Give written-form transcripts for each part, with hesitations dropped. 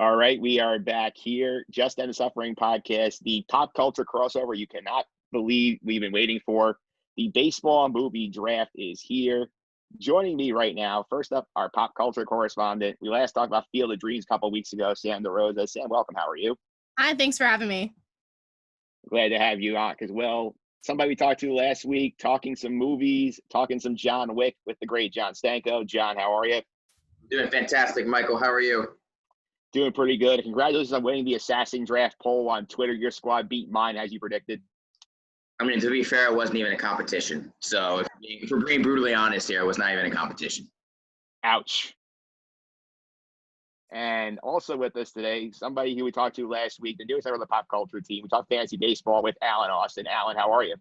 All right, we are back here. Just End the Suffering podcast, the pop culture crossover you cannot believe we've been waiting for. The baseball movie draft is here. Joining me right now, first up, our pop culture correspondent. We last talked about Field of Dreams a couple of weeks ago, Sam Rosa. Sam, welcome. How are you? Hi, thanks for having me. Glad to have you on, because, well, somebody we talked to last week, talking some movies, talking some John Wick with the great John Stanko. John, how are you? Doing fantastic, Michael. How are you? Doing pretty good. Congratulations on winning the Assassin Draft poll on Twitter. Your squad beat mine, as you predicted. I mean, to be fair, it wasn't even a competition. So if we're being brutally honest here, it was not even a competition. Ouch. And also with us today, somebody who we talked to last week, the newest member of the pop culture team. We talked fantasy baseball with Alan Austin. Alan, how are you?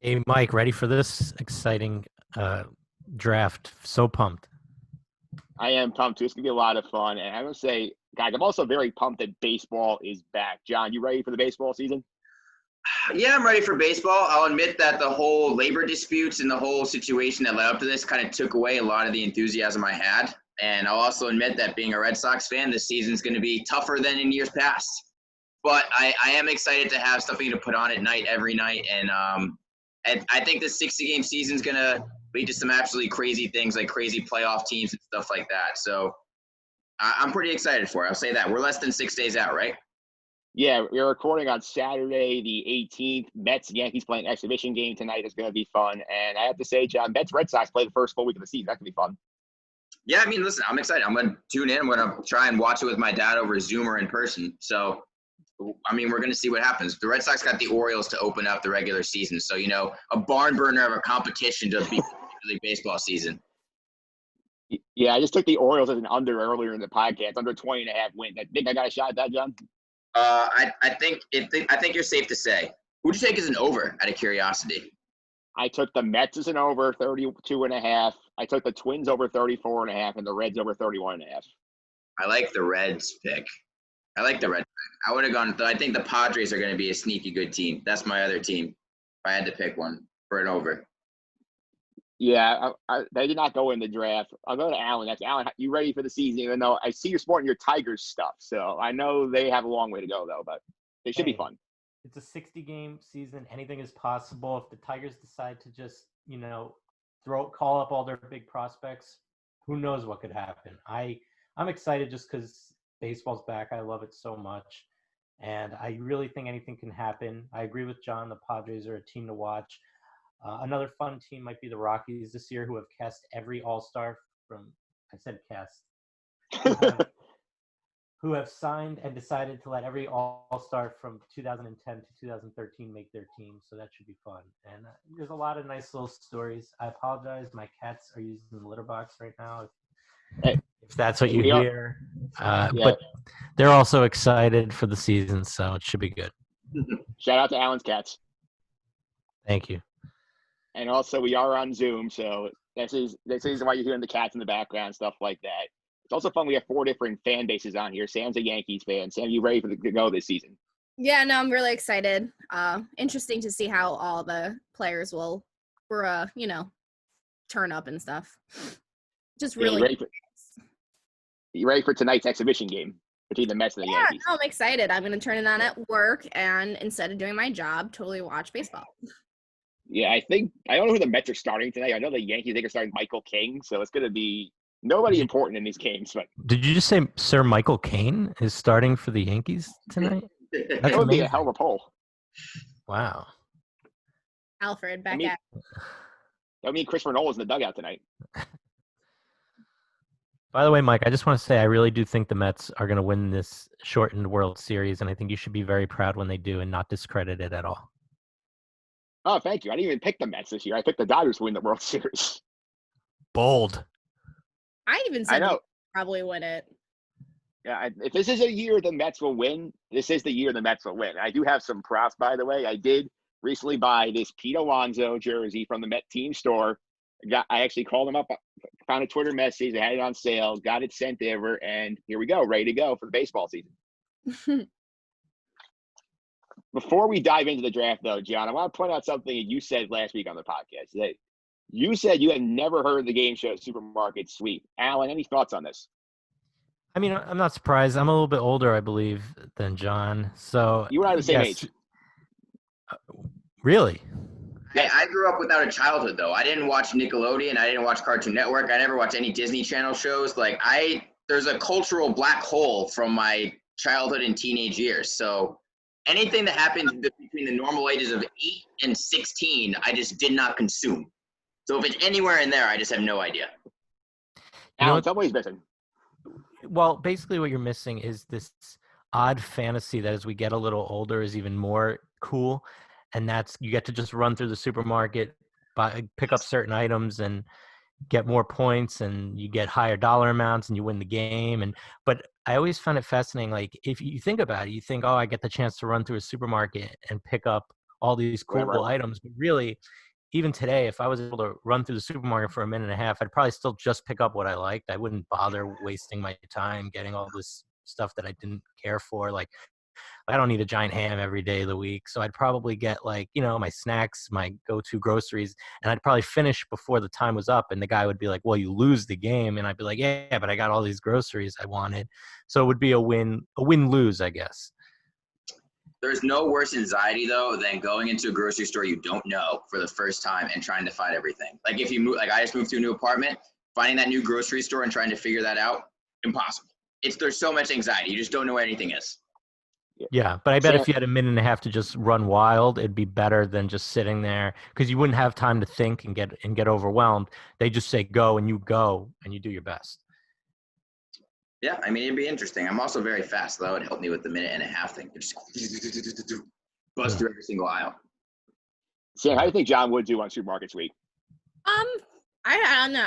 Hey, Mike, ready for this exciting draft? So pumped. I am pumped too. It's going to be a lot of fun. And I'm going to say, guys, I'm also very pumped that baseball is back. John, you ready for the baseball season? Yeah, I'm ready for baseball. I'll admit that the whole labor disputes and the whole situation that led up to this kind of took away a lot of the enthusiasm I had. And I'll also admit that being a Red Sox fan, this season is going to be tougher than in years past. But I am excited to have something to put on at night every night. And I think the 60-game season is going to lead to some absolutely crazy things like crazy playoff teams and stuff like that. So I'm pretty excited for it. I'll say that. We're less than 6 days out, right? Yeah, we're recording on Saturday the 18th. Mets-Yankees playing an exhibition game tonight. Is going to be fun. And I have to say, John, Mets-Red Sox play the first full week of the season. That could be fun. Yeah, I mean, listen, I'm excited. I'm going to tune in. I'm going to try and watch it with my dad over Zoom or in person. So, I mean, we're going to see what happens. The Red Sox got the Orioles to open up the regular season. So, a barn burner of a competition to beat the baseball season. Yeah, I just took the Orioles as an under earlier in the podcast, under 20.5 wins. I think I got a shot at that, John? I think you're safe to say. Who'd you take as an over, out of curiosity? I took the Mets as an over 32.5. I took the Twins over 34.5 and the Reds over 31.5. I like the Reds pick. I like the Reds pick. I would have gone. I think the Padres are going to be a sneaky good team. That's my other team. If I had to pick one for an over. Yeah, they did not go in the draft. I'll go to Alan. That's Alan. You ready for the season? Even though I see you're sporting your Tigers stuff, so I know they have a long way to go though, but they should be fun. It's a 60-game season. Anything is possible. If the Tigers decide to just, call up all their big prospects, who knows what could happen. I'm excited just because baseball's back. I love it so much. And I really think anything can happen. I agree with John. The Padres are a team to watch. Another fun team might be the Rockies this year, who have cast every All-Star who have signed and decided to let every All-Star from 2010 to 2013 make their team. So that should be fun. And there's a lot of nice little stories. I apologize. My cats are using the litter box right now. If that's what you hear. But they're also excited for the season, so it should be good. Shout out to Alan's cats. Thank you. And also, we are on Zoom, so this is why you're hearing the cats in the background, stuff like that. It's also fun. We have 4 different fan bases on here. Sam's a Yankees fan. Sam, you ready to go this season? Yeah, no, I'm really excited. Interesting to see how all the players will, turn up and stuff. Just really. You ready for tonight's exhibition game between the Mets and the Yankees? No, I'm excited. I'm going to turn it on at work, and instead of doing my job, totally watch baseball. Yeah, I don't know who the Mets are starting tonight. I know the Yankees, they are starting Michael King, so it's going to be nobody important in these games. But did you just say Sir Michael Caine is starting for the Yankees tonight? That would be a hell of a poll. Wow. Alfred, back at. That would mean Christopher Nolan's in the dugout tonight. By the way, Mike, I just want to say I really do think the Mets are going to win this shortened World Series, and I think you should be very proud when they do and not discredit it at all. Oh, thank you. I didn't even pick the Mets this year. I picked the Dodgers to win the World Series. Bold. I even said they'll probably win it. Yeah, if this is a year the Mets will win, this is the year the Mets will win. I do have some props, by the way. I did recently buy this Pete Alonso jersey from the Met team store. I actually called them up, found a Twitter message. They had it on sale, got it sent over, and here we go, ready to go for the baseball season. Before we dive into the draft, though, John, I want to point out something you said last week on the podcast. That you said you had never heard of the game show Supermarket Sweep. Alan, any thoughts on this? I mean, I'm not surprised. I'm a little bit older, I believe, than John. So You and I are the same yes, age. really. Hey, I grew up without a childhood though. I didn't watch Nickelodeon. I didn't watch Cartoon Network. I never watched any Disney Channel shows. Like there's a cultural black hole from my childhood and teenage years. So anything that happened between the normal ages of 8 and 16, I just did not consume. So if it's anywhere in there, I just have no idea. You know Alan, what? tell me what he's missing. Well, basically what you're missing is this odd fantasy that as we get a little older is even more cool. And that's you get to just run through the supermarket, pick up certain items and get more points, and you get higher dollar amounts and you win the game. But I always found it fascinating. Like if you think about it, you think, oh, I get the chance to run through a supermarket and pick up all these Whatever I cool want. items. But really, even today, if I was able to run through the supermarket for a minute and a half, I'd probably still just pick up what I liked. I wouldn't bother wasting my time getting all this stuff that I didn't care for. Like I don't eat a giant ham every day of the week. So I'd probably get like, my snacks, my go-to groceries, and I'd probably finish before the time was up. And the guy would be like, well, you lose the game. And I'd be like, yeah, but I got all these groceries I wanted. So it would be a win-lose, I guess. There's no worse anxiety though than going into a grocery store you don't know for the first time and trying to find everything. Like if you move, like I just moved to a new apartment, finding that new grocery store and trying to figure that out, impossible. There's so much anxiety. You just don't know where anything is. Yeah, but I bet Sam, if you had a minute and a half to just run wild, it'd be better than just sitting there because you wouldn't have time to think and get overwhelmed. They just say go and you do your best. Yeah, I mean, it'd be interesting. I'm also very fast, so that would help me with the minute and a half thing. Just bust through every single aisle. Sam, how do you think John would do on Supermarkets Week? I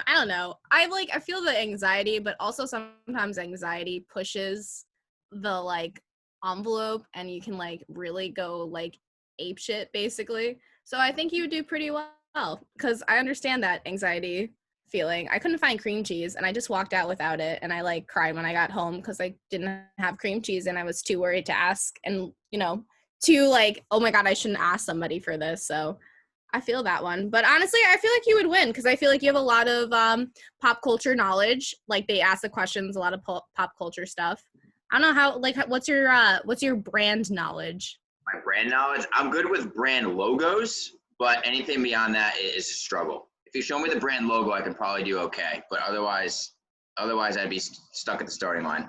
don't know. I feel the anxiety, but also sometimes anxiety pushes the like envelope and you can like really go like ape shit basically. So I think you would do pretty well because I understand that anxiety feeling. I couldn't find cream cheese and I just walked out without it and I like cried when I got home because I didn't have cream cheese and I was too worried to ask and too like, oh my God, I shouldn't ask somebody for this. So I feel that one. But honestly, I feel like you would win because I feel like you have a lot of pop culture knowledge. Like they ask the questions, a lot of pop culture stuff. I don't know how, like, what's your brand knowledge? My brand knowledge, I'm good with brand logos, but anything beyond that is a struggle. If you show me the brand logo, I can probably do okay. But otherwise I'd be stuck at the starting line.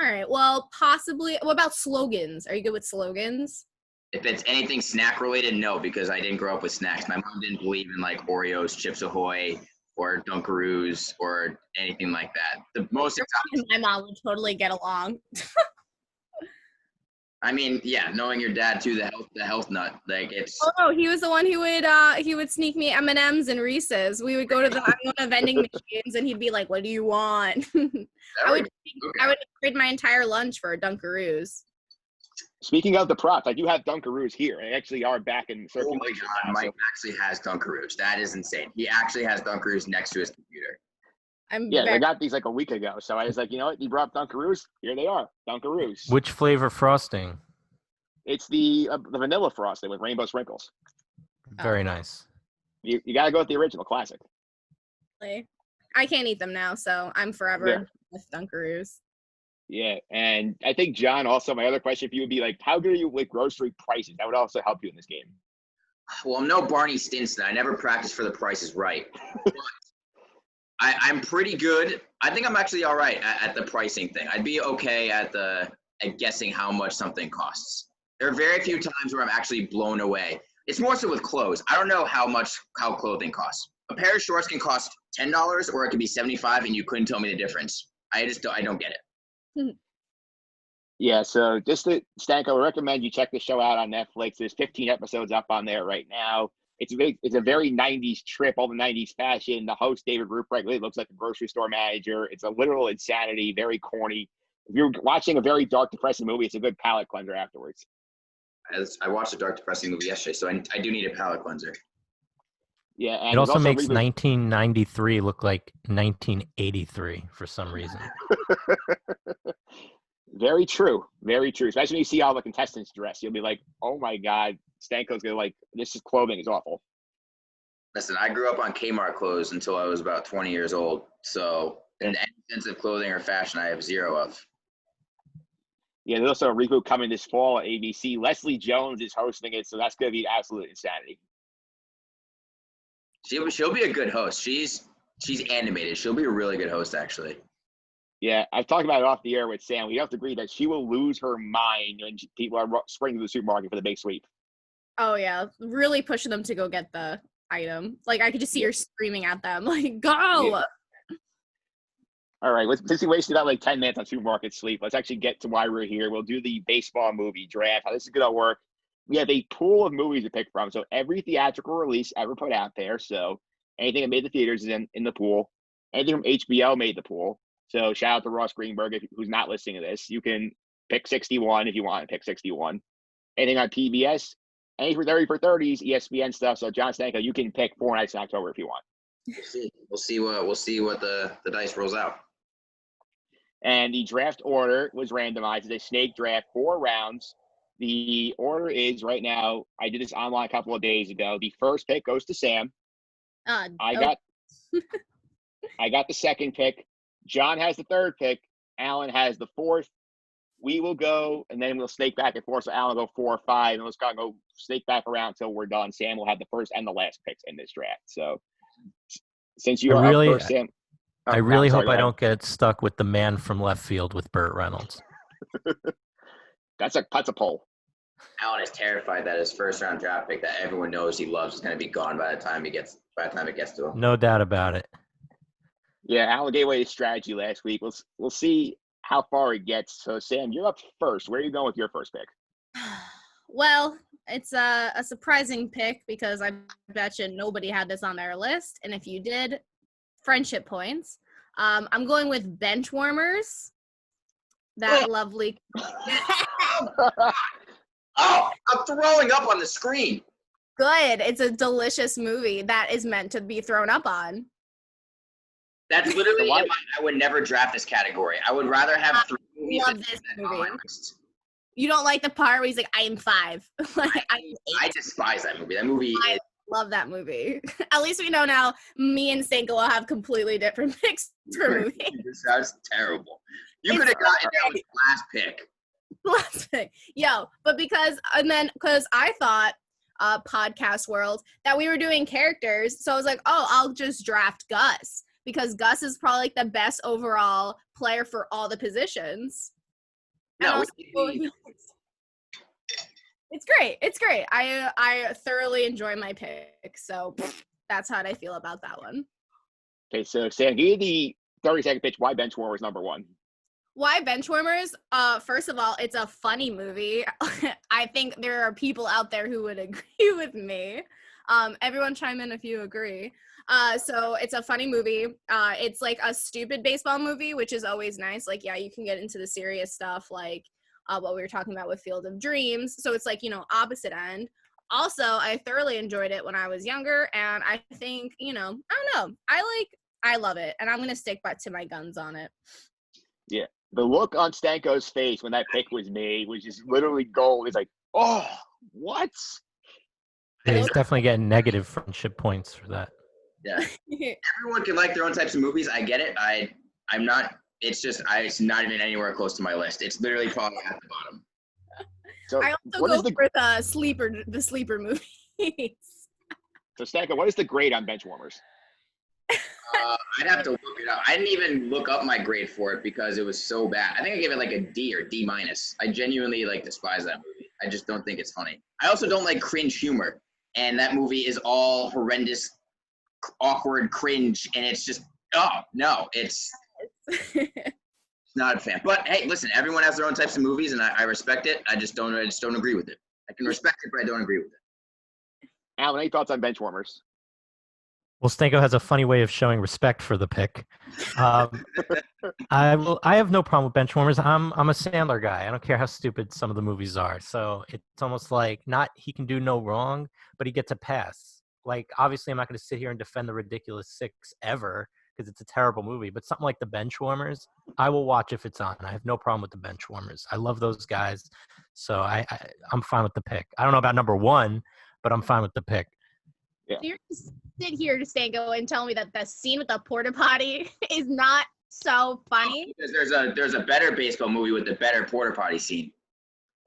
All right. Well, possibly. What about slogans? Are you good with slogans? If it's anything snack related, no, because I didn't grow up with snacks. My mom didn't believe in like Oreos, Chips Ahoy, or Dunkaroos, or anything like that. The most my mom would totally get along. I mean, yeah, knowing your dad too, the health nut, like it's. Oh no, he was the one who would sneak me M&Ms and Reese's. We would go to the vending machines and he'd be like, "What do you want?" I would trade my entire lunch for a Dunkaroos. Speaking of the props, I do have Dunkaroos here. They actually are back in Oh circulation. my God, Mike actually has Dunkaroos. That is insane. He actually has Dunkaroos next to his computer. They got these like a week ago. So I was like, you know what? You brought up Dunkaroos? Here they are, Dunkaroos. Which flavor frosting? It's the vanilla frosting with rainbow sprinkles. Very nice. You got to go with the original classic. I can't eat them now, so I'm forever with Dunkaroos. Yeah, and I think, John, also my other question for you would be like, how good are you with grocery prices? That would also help you in this game. Well, I'm no Barney Stinson. I never practiced for the Price is Right. But I'm pretty good. I think I'm actually all right at the pricing thing. I'd be okay at guessing how much something costs. There are very few times where I'm actually blown away. It's more so with clothes. I don't know how clothing costs. A pair of shorts can cost $10 or it could be $75 and you couldn't tell me the difference. I don't get it. Yeah, so just to Stanko, I recommend you check the show out on Netflix. There's 15 episodes up on there right now. It's a very 90s trip, all the 90s fashion. The host, David Ruprecht, really looks like a grocery store manager. It's a literal insanity, very corny. If you're watching a very dark, depressing movie, it's a good palate cleanser afterwards. I watched a dark, depressing movie yesterday, so I do need a palate cleanser. Yeah, and it also makes 1993 look like 1983 for some reason. Very true. Very true. Especially when you see all the contestants dressed. You'll be like, oh my God, Stanko's going to like, clothing is awful. Listen, I grew up on Kmart clothes until I was about 20 years old. So, and sense of clothing or fashion I have zero of. Yeah, there's also a reboot coming this fall at ABC. Leslie Jones is hosting it, so that's going to be absolute insanity. She'll be a good host. She's animated. She'll be a really good host, actually. Yeah, I've talked about it off the air with Sam. We have to agree that she will lose her mind when people are sprinting to the supermarket for the big sweep. Oh yeah, really pushing them to go get the item. Like I could just see her screaming at them, like, "Go!" Yeah. All right, since we wasted about like 10 minutes on supermarket sleep, let's actually get to why we're here. We'll do the baseball movie draft. How this is going to work. We have a pool of movies to pick from. So every theatrical release ever put out there. So anything that made the theaters is in the pool. Anything from HBO made the pool. So shout out to Ross Greenberg, who's not listening to this. You can pick 61 if you want to pick 61. Anything on PBS, anything for 30 for 30s, ESPN stuff. So John Stanko, you can pick 4 nights in October if you want. We'll see what the dice rolls out. And the draft order was randomized. It's a snake draft, 4 rounds. The order is right now, I did this online a couple of days ago. The first pick goes to Sam. I got the second pick. John has the third pick. Alan has the fourth. We will go, and then we'll snake back and forth. So Alan will go 4 or 5, and let's go snake back around until we're done. Sam will have the first and the last picks in this draft. So since you are up first, Sam. I really hope I don't get stuck with the man from left field with Burt Reynolds. That's a poll. Alan is terrified that his first round draft pick that everyone knows he loves is going to be gone by the time it gets to him. No doubt about it. Yeah, Alan gave away his strategy last week. We'll see how far it gets. So Sam, you're up first. Where are you going with your first pick? Well, it's a surprising pick because I bet you nobody had this on their list, and if you did, friendship points. I'm going with Bench Warmers. That lovely. Oh, I'm throwing up on the screen. Good. It's a delicious movie that is meant to be thrown up on. That's literally I would never draft this category. I would rather have 3 movies. I love this movie. You don't like the part where he's like, I am 5. I despise that movie. That movie is love that movie. At least we know now me and Stanko will have completely different picks for movies. That's terrible. You could have gotten down with last pick. Last pick. But because I thought podcast world that we were doing characters. So I was like, I'll just draft Gus because Gus is probably like the best overall player for all the positions. No, it's great. It's great. I thoroughly enjoy my pick. So that's how I feel about that one. Okay, so Sam, give you the 30-second pitch. Why Benchwarmers number 1? Why Benchwarmers? First of all, it's a funny movie. I think there are people out there who would agree with me. Everyone chime in if you agree. So it's a funny movie. It's like a stupid baseball movie, which is always nice. Like, yeah, you can get into the serious stuff like what we were talking about with Field of Dreams. So it's like, opposite end. Also, I thoroughly enjoyed it when I was younger. And I think, I don't know. I love it. And I'm going to stick to my guns on it. Yeah. The look on Stanko's face when that pick was made was just literally gold. It's like, oh, what? Yeah, he's definitely getting negative friendship points for that. Yeah. Everyone can like their own types of movies. I get it. I'm not. It's just it's not even anywhere close to my list. It's literally probably at the bottom. So I also go for the sleeper movies. So Stanko, what is the grade on Benchwarmers? I'd have to look it up. I didn't even look up my grade for it because it was so bad. I think I gave it like a D or D-. I genuinely despise that movie. I just don't think it's funny. I also don't like cringe humor, and that movie is all horrendous, awkward cringe, and it's just it's not a fan. But hey, listen, everyone has their own types of movies, and I respect it. I just don't agree with it. I can respect it, but I don't agree with it. Alan, any thoughts on Benchwarmers? Well, Stanko has a funny way of showing respect for the pick. I have no problem with Benchwarmers. I'm a Sandler guy. I don't care how stupid some of the movies are. So it's almost like he can do no wrong, but he gets a pass. Like, obviously, I'm not going to sit here and defend The Ridiculous Six ever because it's a terrible movie. But something like The Benchwarmers, I will watch if it's on. I have no problem with The Benchwarmers. I love those guys. So I'm fine with the pick. I don't know about number 1, but I'm fine with the pick. Yeah. So you're just sit here to Stanko and tell me that the scene with the porta potty is not so funny. Because there's a better baseball movie with a better porta potty scene.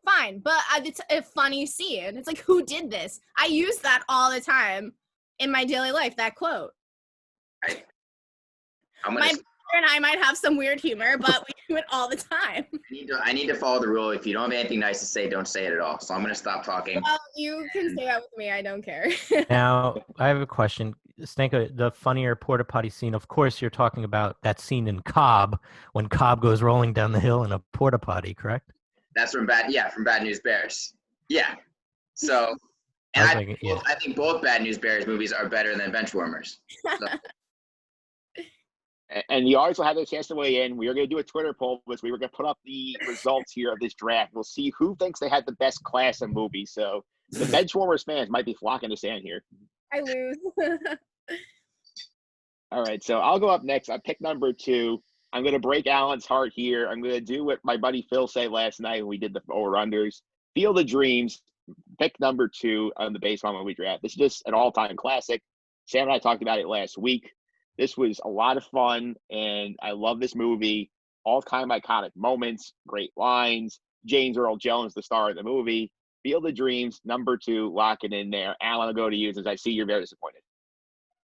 Fine, but it's a funny scene. It's like, who did this? I use that all the time in my daily life, that quote. My brother and I might have some weird humor, but we do it all the time. I need to follow the rule. If you don't have anything nice to say, don't say it at all. So I'm going to stop talking. Well, you can say that with me. I don't care. Now, I have a question. Stanko, the funnier porta potty scene, of course, you're talking about that scene in Cobb when Cobb goes rolling down the hill in a porta potty, correct? That's from Bad News Bears. Yeah. So, and I think both Bad News Bears movies are better than Benchwarmers. So. And you also have a chance to weigh in. We are going to do a Twitter poll because we were going to put up the results here of this draft. We'll see who thinks they had the best class of movies. So the Benchwarmers fans might be flocking to Sand here. I lose. All right, so I'll go up next. I pick number 2. I'm going to break Alan's heart here. I'm going to do what my buddy Phil said last night when we did the over-unders. Field of Dreams, pick number 2 on the baseball movie draft. This is just an all-time classic. Sam and I talked about it last week. This was a lot of fun, and I love this movie. All kind of iconic moments, great lines. James Earl Jones, the star of the movie. Field of Dreams, number 2, lock it in there. Alan, I'll go to you since I see you're very disappointed.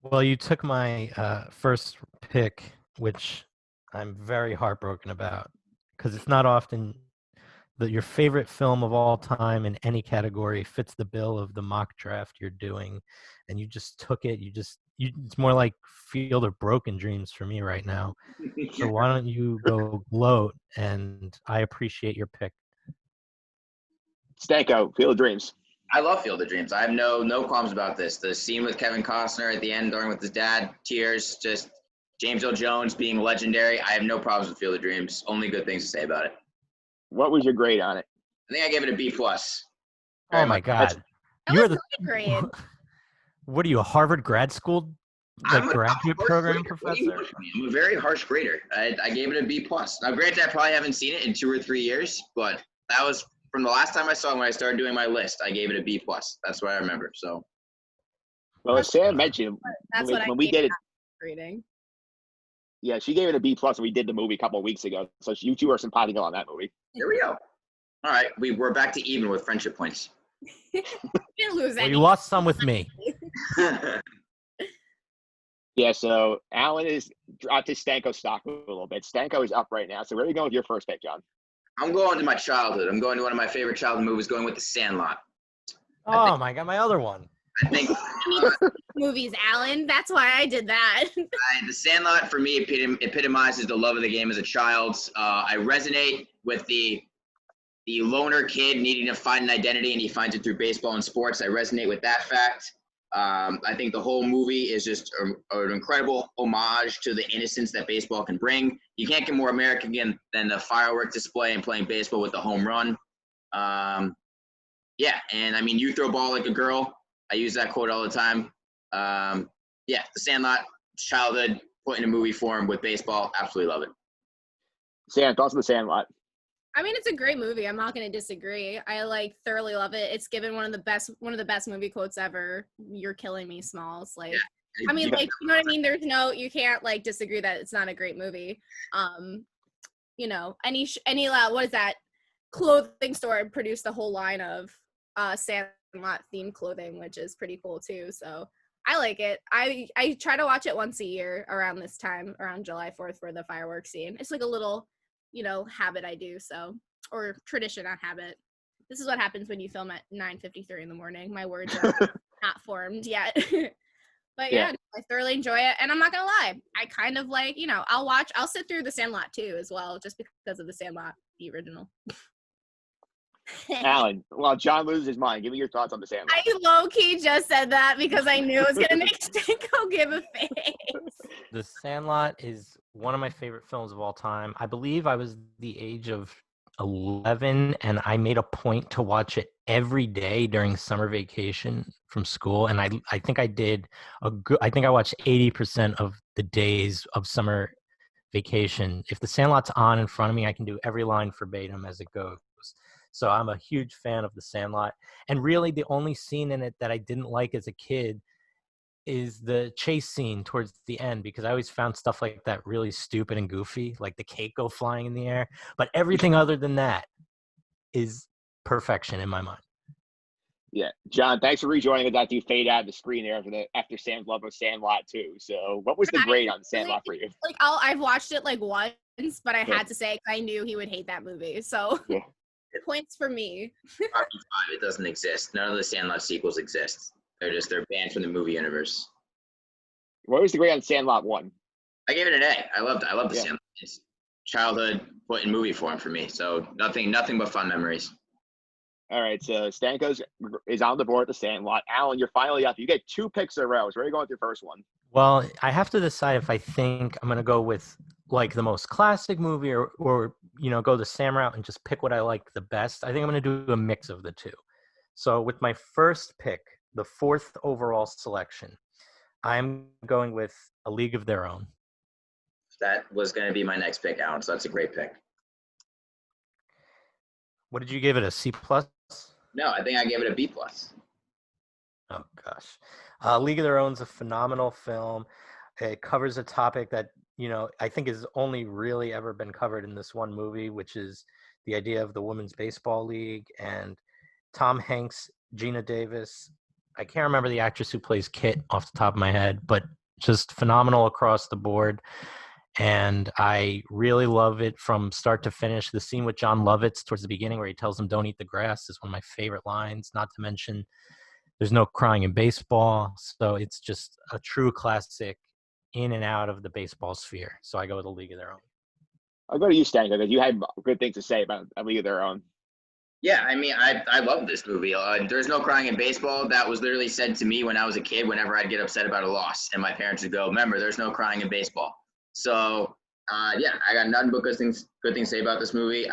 Well, you took my first pick, which I'm very heartbroken about, because it's not often that your favorite film of all time in any category fits the bill of the mock draft you're doing, and you just took it. It's more like Field of Broken Dreams for me right now. So why don't you go gloat? And I appreciate your pick. Stanko, Field of Dreams. I love Field of Dreams. I have no qualms about this. The scene with Kevin Costner at the end, during with his dad, tears, just James Earl Jones being legendary. I have no problems with Field of Dreams. Only good things to say about it. What was your grade on it? I think I gave it a B+. Oh my God! You're the grade. What are you, a Harvard grad school graduate program professor? I'm a very harsh grader. I gave it a B+. Now, granted, I probably haven't seen it in 2 or 3 years, but that was from the last time I saw it when I started doing my list. I gave it a B+. That's what I remember. So, well, as Sam mentioned, when we did it, reading. Yeah, she gave it a B+ when we did the movie a couple of weeks ago. So you two are simpatico on that movie. Here we go. All right, we're back to even with friendship points. You didn't lose any. Well, you lost some with me. Yeah, so Alan is dropped his Stanko stock a little bit. Stanko is up right now. So where are you going with your first pick, John? I'm going to my childhood. I'm going to one of my favorite childhood movies, going with The Sandlot. Oh my God, my other one. I think movies, Alan. That's why I did that. The Sandlot, for me, epitomizes the love of the game as a child. I resonate with the loner kid needing to find an identity, and he finds it through baseball and sports. I resonate with that fact. I think the whole movie is just an incredible homage to the innocence that baseball can bring. You can't get more American than the firework display and playing baseball with the home run. Yeah, and I mean, you throw a ball like a girl. I use that quote all the time. Yeah, The Sandlot, childhood, put in a movie form with baseball. Absolutely love it. Sam, thoughts on The Sandlot? I mean, it's a great movie. I'm not going to disagree. I thoroughly love it. It's given one of the best movie quotes ever. You're killing me, Smalls. Like, yeah. I mean, like, you know what I mean? You can't like disagree that it's not a great movie. You know, any what is that clothing store produced a whole line of Sandlot themed clothing, which is pretty cool too. So I like it. I try to watch it once a year around this time, around July 4th for the fireworks scene. It's like a little, habit I do, so, or tradition, not habit. This is what happens when you film at 9:53 in the morning. My words are not formed yet. But yeah, I thoroughly enjoy it. And I'm not going to lie, I kind of like, I'll sit through The Sandlot too as well, just because of The Sandlot, the original. Alan, well, John loses his mind. Give me your thoughts on The Sandlot. I low-key just said that because I knew it was going to make Stanko give a face. The Sandlot is one of my favorite films of all time. I believe I was the age of 11, and I made a point to watch it every day during summer vacation from school. And I think I did I think I watched 80% of the days of summer vacation. If The Sandlot's on in front of me, I can do every line verbatim as it goes. So I'm a huge fan of The Sandlot. And really the only scene in it that I didn't like as a kid is the chase scene towards the end, because I always found stuff like that really stupid and goofy, like the cake go flying in the air. But everything other than that is perfection in my mind. Yeah, John, thanks for rejoining us after you fade out of the screen there after Sam's love of Sandlot too. So, what was the grade on Sandlot for you? Like I've watched it like once, but I Yeah. had to say 'cause I knew he would hate that movie. So Yeah. points for me. Rocky 5, it doesn't exist. None of the Sandlot sequels exist. They're banned from the movie universe. What was the grade on Sandlot 1? I gave it an A. I love the Yeah. Sandlot. It's childhood put in movie form for me. So nothing but fun memories. All right, so Stanko's is on the board at the Sandlot. Alan, you're finally up. You get 2 picks in a row. So where are you going with your first one? Well, I have to decide if I think I'm going to go with like the most classic movie or go the Sam route and just pick what I like the best. I think I'm going to do a mix of the two. So with my first pick, the 4th overall selection, I'm going with A League of Their Own. That was going to be my next pick, Alan. So that's a great pick. What did you give it, a C+? No, I think I gave it a B+. Oh, gosh. League of Their Own is a phenomenal film. It covers a topic that, I think has only really ever been covered in this one movie, which is the idea of the Women's Baseball League. And Tom Hanks, Gina Davis, I can't remember the actress who plays Kit off the top of my head, but just phenomenal across the board. And I really love it from start to finish. The scene with John Lovitz towards the beginning where he tells him don't eat the grass is one of my favorite lines, not to mention there's no crying in baseball. So it's just a true classic in and out of the baseball sphere. So I go with A League of Their Own. I'll go to you, Stanko, because you had good things to say about A League of Their Own. Yeah, I mean, I love this movie. There's no crying in baseball. That was literally said to me when I was a kid whenever I'd get upset about a loss. And my parents would go, remember, there's no crying in baseball. So, yeah, I got nothing but good things to say about this movie.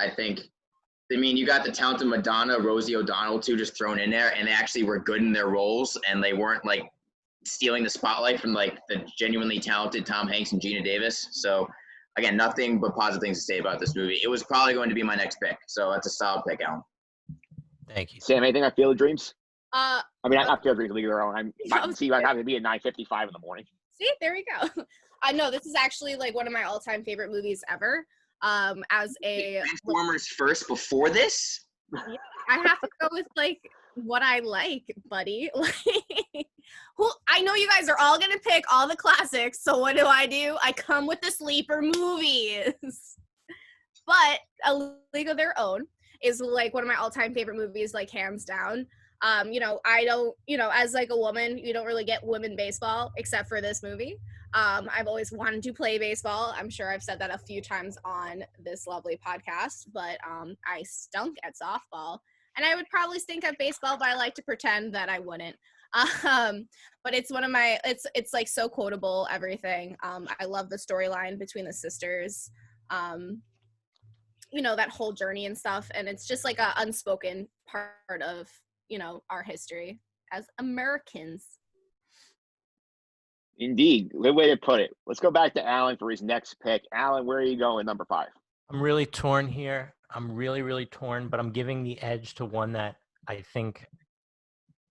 You got the talented Madonna, Rosie O'Donnell, too, just thrown in there. And they actually were good in their roles. And they weren't, stealing the spotlight from, the genuinely talented Tom Hanks and Gina Davis. So, again, nothing but positive things to say about this movie. It was probably going to be my next pick. So, that's a solid pick, Alan. Thank you. Sam, anything on Field of Dreams? I mean, not Field of Dreams, League of Their Own. I'm having to be at 9:55 in the morning. See, there we go. I know this is actually one of my all-time favorite movies ever. As a Transformers first before this? Yeah, I have to go with what I like, buddy. I know you guys are all gonna pick all the classics, so what do? I come with the sleeper movies. But A League of Their Own is one of my all-time favorite movies, hands down. I don't, as a woman, you don't really get women baseball except for this movie. I've always wanted to play baseball. I'm sure I've said that a few times on this lovely podcast, but I stunk at softball, and I would probably stink at baseball, but I like to pretend that I wouldn't. But it's one of my, it's so quotable, everything. I love the storyline between the sisters. That whole journey and stuff, and it's just a unspoken part of our history as Americans. Indeed, good way to put it. Let's go back to Alan for his next pick. Alan, where are you going, number 5? I'm really torn here. I'm really, really torn, but I'm giving the edge to one that I think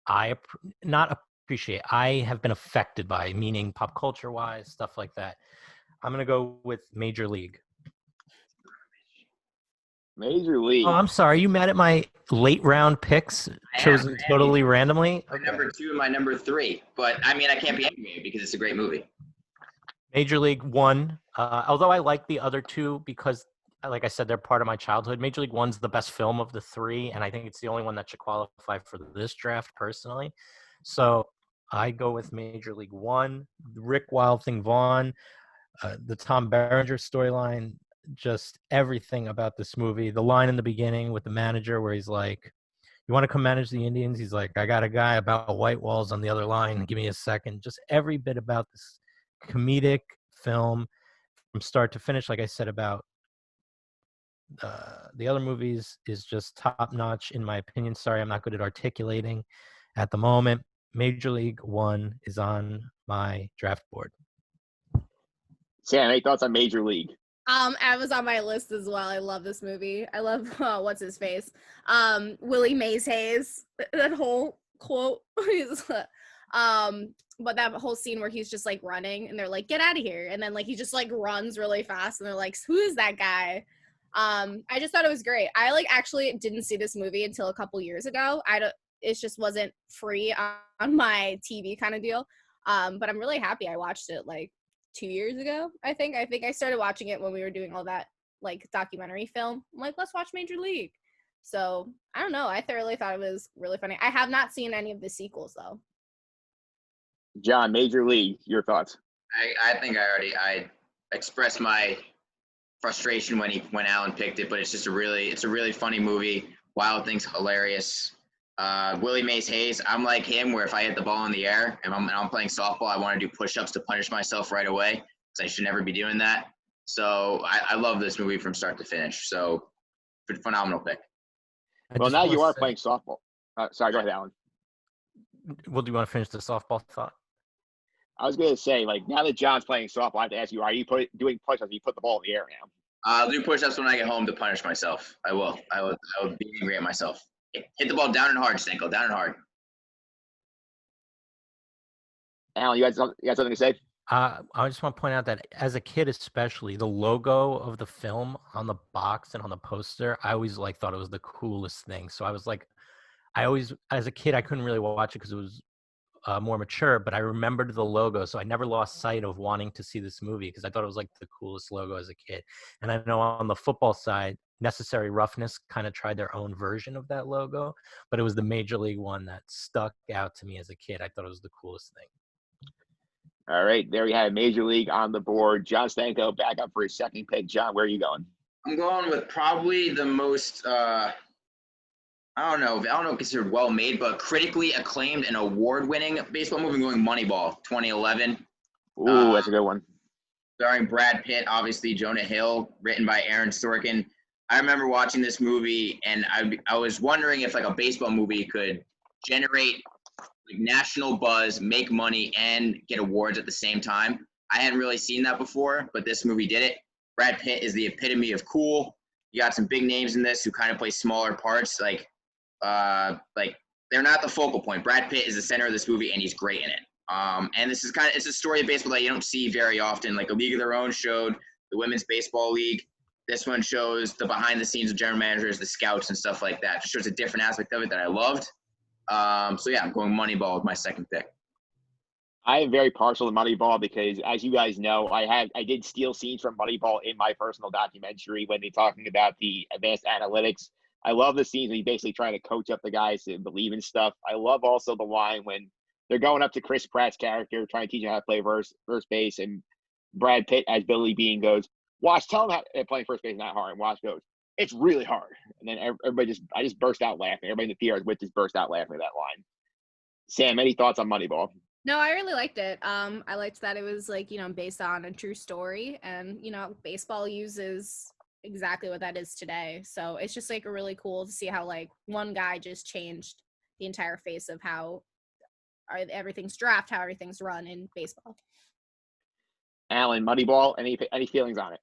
I have been affected by, meaning pop culture wise, stuff like that. I'm going to go with Major League. Major League. Oh, I'm sorry. Are you mad at my late round picks chosen totally randomly? My number 2 and my number 3. But, I can't be angry because it's a great movie. Major League 1. Although I like the other two because, like I said, they're part of my childhood. Major League 1's the best film of the 3, and I think it's the only one that should qualify for this draft personally. So I go with Major League 1. Rick Wild Thing Vaughn, the Tom Berenger storyline, just everything about this movie. The line in the beginning with the manager where he's like, you want to come manage the Indians? He's like, I got a guy about white walls on the other line. Give me a second. Just every bit about this comedic film from start to finish, like I said about the other movies, is just top notch in my opinion. Sorry, I'm not good at articulating at the moment. Major League 1 is on my draft board. Sam, any thoughts on Major League? I was on my list as well. I love this movie. I love what's his face, Willie Mays Hayes. That whole quote. But that whole scene where he's just like running and they're like, get out of here. And then like he just like runs really fast and they're like, who is that guy? I just thought it was great. I like actually didn't see this movie until a couple years ago. It just wasn't free on my TV kind of deal. But I'm really happy I watched it like 2 years ago. I think I started watching it when we were doing all that like documentary film. I'm like, let's watch Major League. So I don't know. I thoroughly thought it was really funny. I have not seen any of the sequels though. John, Major League, your thoughts? I think I expressed my frustration when Alan picked it, but it's a really funny movie. Wild Thing's hilarious. Willie Mays Hayes, I'm like him, where if I hit the ball in the air and I'm playing softball, I want to do push-ups to punish myself right away because I should never be doing that. So I love this movie from start to finish. So phenomenal pick. Well, now you are playing softball. Sorry, go ahead, Alan. Well, do you want to finish the softball thought? I was going to say, like, now that John's playing softball, I have to ask you, are you doing push-ups? You put the ball in the air now. I'll do push-ups when I get home to punish myself. I will be angry at myself. Hit the ball down and hard, Stanko, down and hard. Alan, you had something to say? I just want to point out that as a kid, especially, the logo of the film on the box and on the poster, I always thought it was the coolest thing. So I was like, as a kid, I couldn't really watch it because it was more mature, but I remembered the logo, so I never lost sight of wanting to see this movie because I thought it was like the coolest logo as a kid. And I know on the football side, Necessary Roughness kind of tried their own version of that logo, but it was the Major League one that stuck out to me as a kid. I thought it was the coolest thing. All right, there we have Major League on the board. John Stanko back up for his second pick. John, where are you going? I'm going with probably the most I don't know, considered well-made, but critically acclaimed and award-winning baseball movie, going Moneyball, 2011. Ooh, that's a good one. Starring Brad Pitt, obviously Jonah Hill, written by Aaron Sorkin. I remember watching this movie, and I was wondering if like a baseball movie could generate like national buzz, make money, and get awards at the same time. I hadn't really seen that before, but this movie did it. Brad Pitt is the epitome of cool. You got some big names in this who kind of play smaller parts, like they're not the focal point. Brad Pitt is the center of this movie, and he's great in it. And this is it's a story of baseball that you don't see very often. Like A League of Their Own showed the Women's Baseball League. This one shows the behind the scenes of general managers, the scouts, and stuff like that. It just shows a different aspect of it that I loved. So yeah, I'm going Moneyball with my second pick. I am very partial to Moneyball because, as you guys know, I did steal scenes from Moneyball in my personal documentary when they're talking about the advanced analytics. I love the scenes when he's basically trying to coach up the guys to believe in stuff. I love also the line when they're going up to Chris Pratt's character, trying to teach him how to play first base, and Brad Pitt as Billy Bean goes, "Watch, tell him how playing first base is not hard." And Watch goes, "It's really hard." And then I just burst out laughing. Everybody in the theater with just burst out laughing at that line. Sam, any thoughts on Moneyball? No, I really liked it. I liked that it was like, based on a true story, and baseball uses exactly what that is today. So it's just like really cool to see how like one guy just changed the entire face of how everything's draft, how everything's run in baseball. Alan, Moneyball, any feelings on it?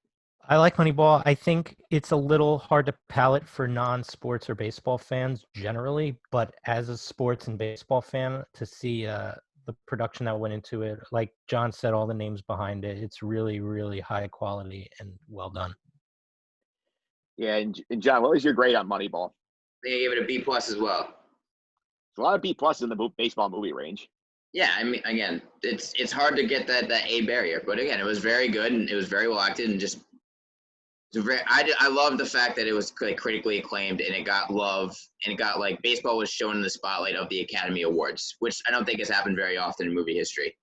I like Moneyball. I think it's a little hard to palate for non-sports or baseball fans generally, but as a sports and baseball fan, to see the production that went into it, like John said, all the names behind it, it's really, really high quality and well done. Yeah, and John, what was your grade on Moneyball? They gave it a B+ as well. There's a lot of B+ in the baseball movie range. Yeah, I mean, again, it's hard to get that A barrier, but again, it was very good and it was very well acted and just I love the fact that it was like critically acclaimed and it got love and it got like baseball was shown in the spotlight of the Academy Awards, which I don't think has happened very often in movie history.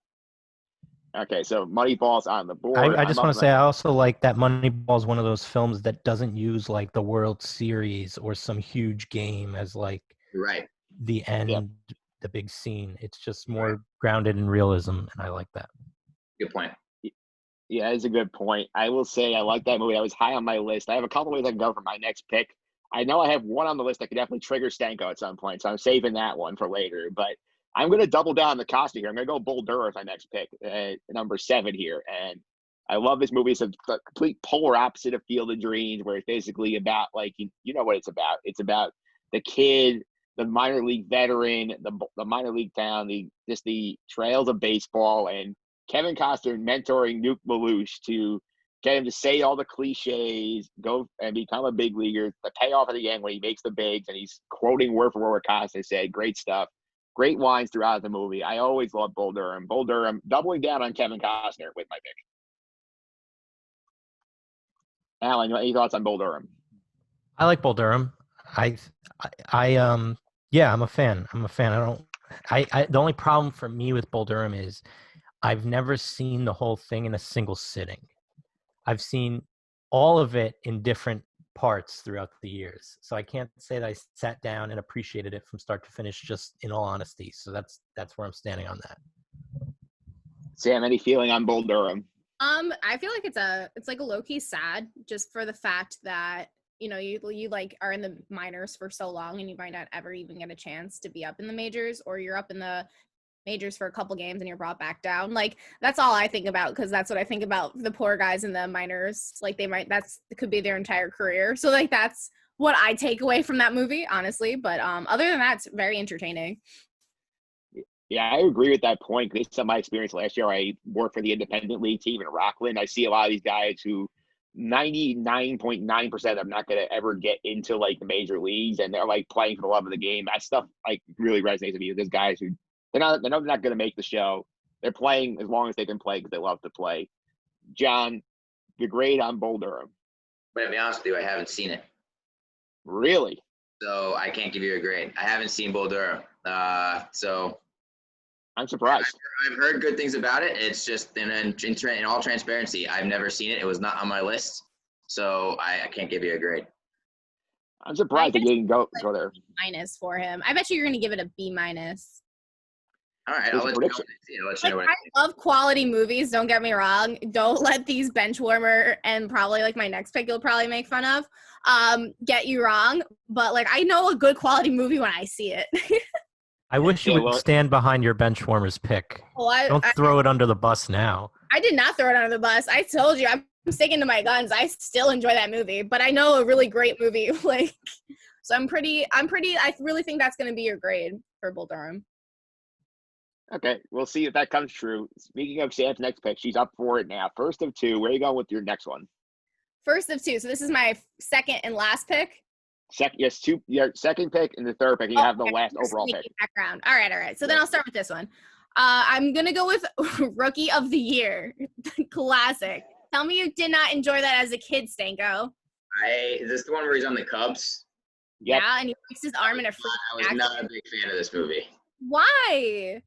Okay, so Moneyball's on the board. I just want to say I also like that Moneyball is one of those films that doesn't use like the World Series or some huge game as like right the end, the big scene. It's just more grounded in realism, and I like that. Good point. Yeah, that's a good point. I will say I like that movie. I was high on my list. I have a couple ways I can go for my next pick. I know I have one on the list that could definitely trigger Stanko at some point, so I'm saving that one for later. But I'm going to double down the Costa here. I'm going to go Bull Durham as my next pick, number 7 here. And I love this movie. It's a complete polar opposite of Field of Dreams, where it's basically about, like, you know what it's about. It's about the kid the minor league veteran, the minor league town, the trails of baseball, and Kevin Costner mentoring Nuke Malouche to get him to say all the cliches, go and become a big leaguer. The payoff at the end when he makes the bigs and he's quoting word for word what Costner said. Great stuff. Great lines throughout the movie. I always love Bull Durham. Bull Durham doubling down on Kevin Costner with my pick. Alan, any thoughts on Bull Durham? I like Bull Durham. Yeah, I'm a fan. The only problem for me with Bull Durham is I've never seen the whole thing in a single sitting. I've seen all of it in different parts throughout the years. So I can't say that I sat down and appreciated it from start to finish, just in all honesty. So that's where I'm standing on that. Sam, any feeling on Bull Durham? I feel like it's like a low-key sad, just for the fact that, you know, you like are in the minors for so long and you might not ever even get a chance to be up in the majors, or you're up in the majors for a couple games and you're brought back down. Like, that's all I think about, because that's what I think about the poor guys in the minors. Like, it could be their entire career. So like, that's what I take away from that movie, honestly. But other than that, it's very entertaining. Yeah, I agree with that point. Based on my experience last year, I worked for the independent league team in Rockland. I see a lot of these guys who 99.9% of them not going to ever get into like the major leagues, and they're like playing for the love of the game. That stuff like really resonates with me. There's guys who they know they're not going to make the show. They're playing as long as they can play because they love to play. John, the grade on Bull Durham. But to be honest with you, I haven't seen it, Really? so I can't give you a grade. I haven't seen Bull Durham, so I'm surprised. I've heard good things about it. It's just in all transparency, I've never seen it. It was not on my list, so I can't give you a grade. I'm surprised that you didn't go there. Minus for him. I bet you're going to give it a B minus. All right, I'll let you know. I love quality movies, don't get me wrong. Don't let these bench warmer and probably like my next pick you'll probably make fun of get you wrong. But like, I know a good quality movie when I see it. I wish you would stand behind your bench warmers pick. Don't throw it under the bus now. I did not throw it under the bus. I told you, I'm sticking to my guns. I still enjoy that movie, but I know a really great movie. Like, so I really think that's going to be your grade for Bull Durham. Okay, we'll see if that comes true. Speaking of Sam's next pick, she's up for it now. First of two, where are you going with your next one? First of two. So this is my second and last pick. Your second pick and the third pick. And you have the last overall pick. Background. All right. So then I'll start with this one. I'm gonna go with Rookie of the Year, classic. Tell me you did not enjoy that as a kid, Stanko. Is this the one where he's on the Cubs? Yep. Yeah, and he breaks his arm in a freak I was not a big fan of this movie. Why?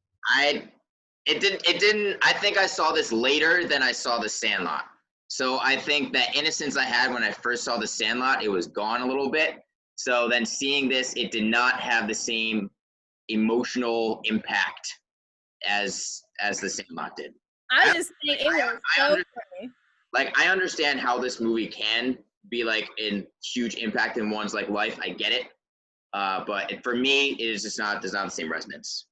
It didn't. I think I saw this later than I saw The Sandlot. So I think that innocence I had when I first saw The Sandlot, it was gone a little bit. So then seeing this, it did not have the same emotional impact as The Sandlot did. I just think it was so funny. Like, I understand how this movie can be like a huge impact in one's like life. I get it. But for me, it is just not, there's not the same resonance.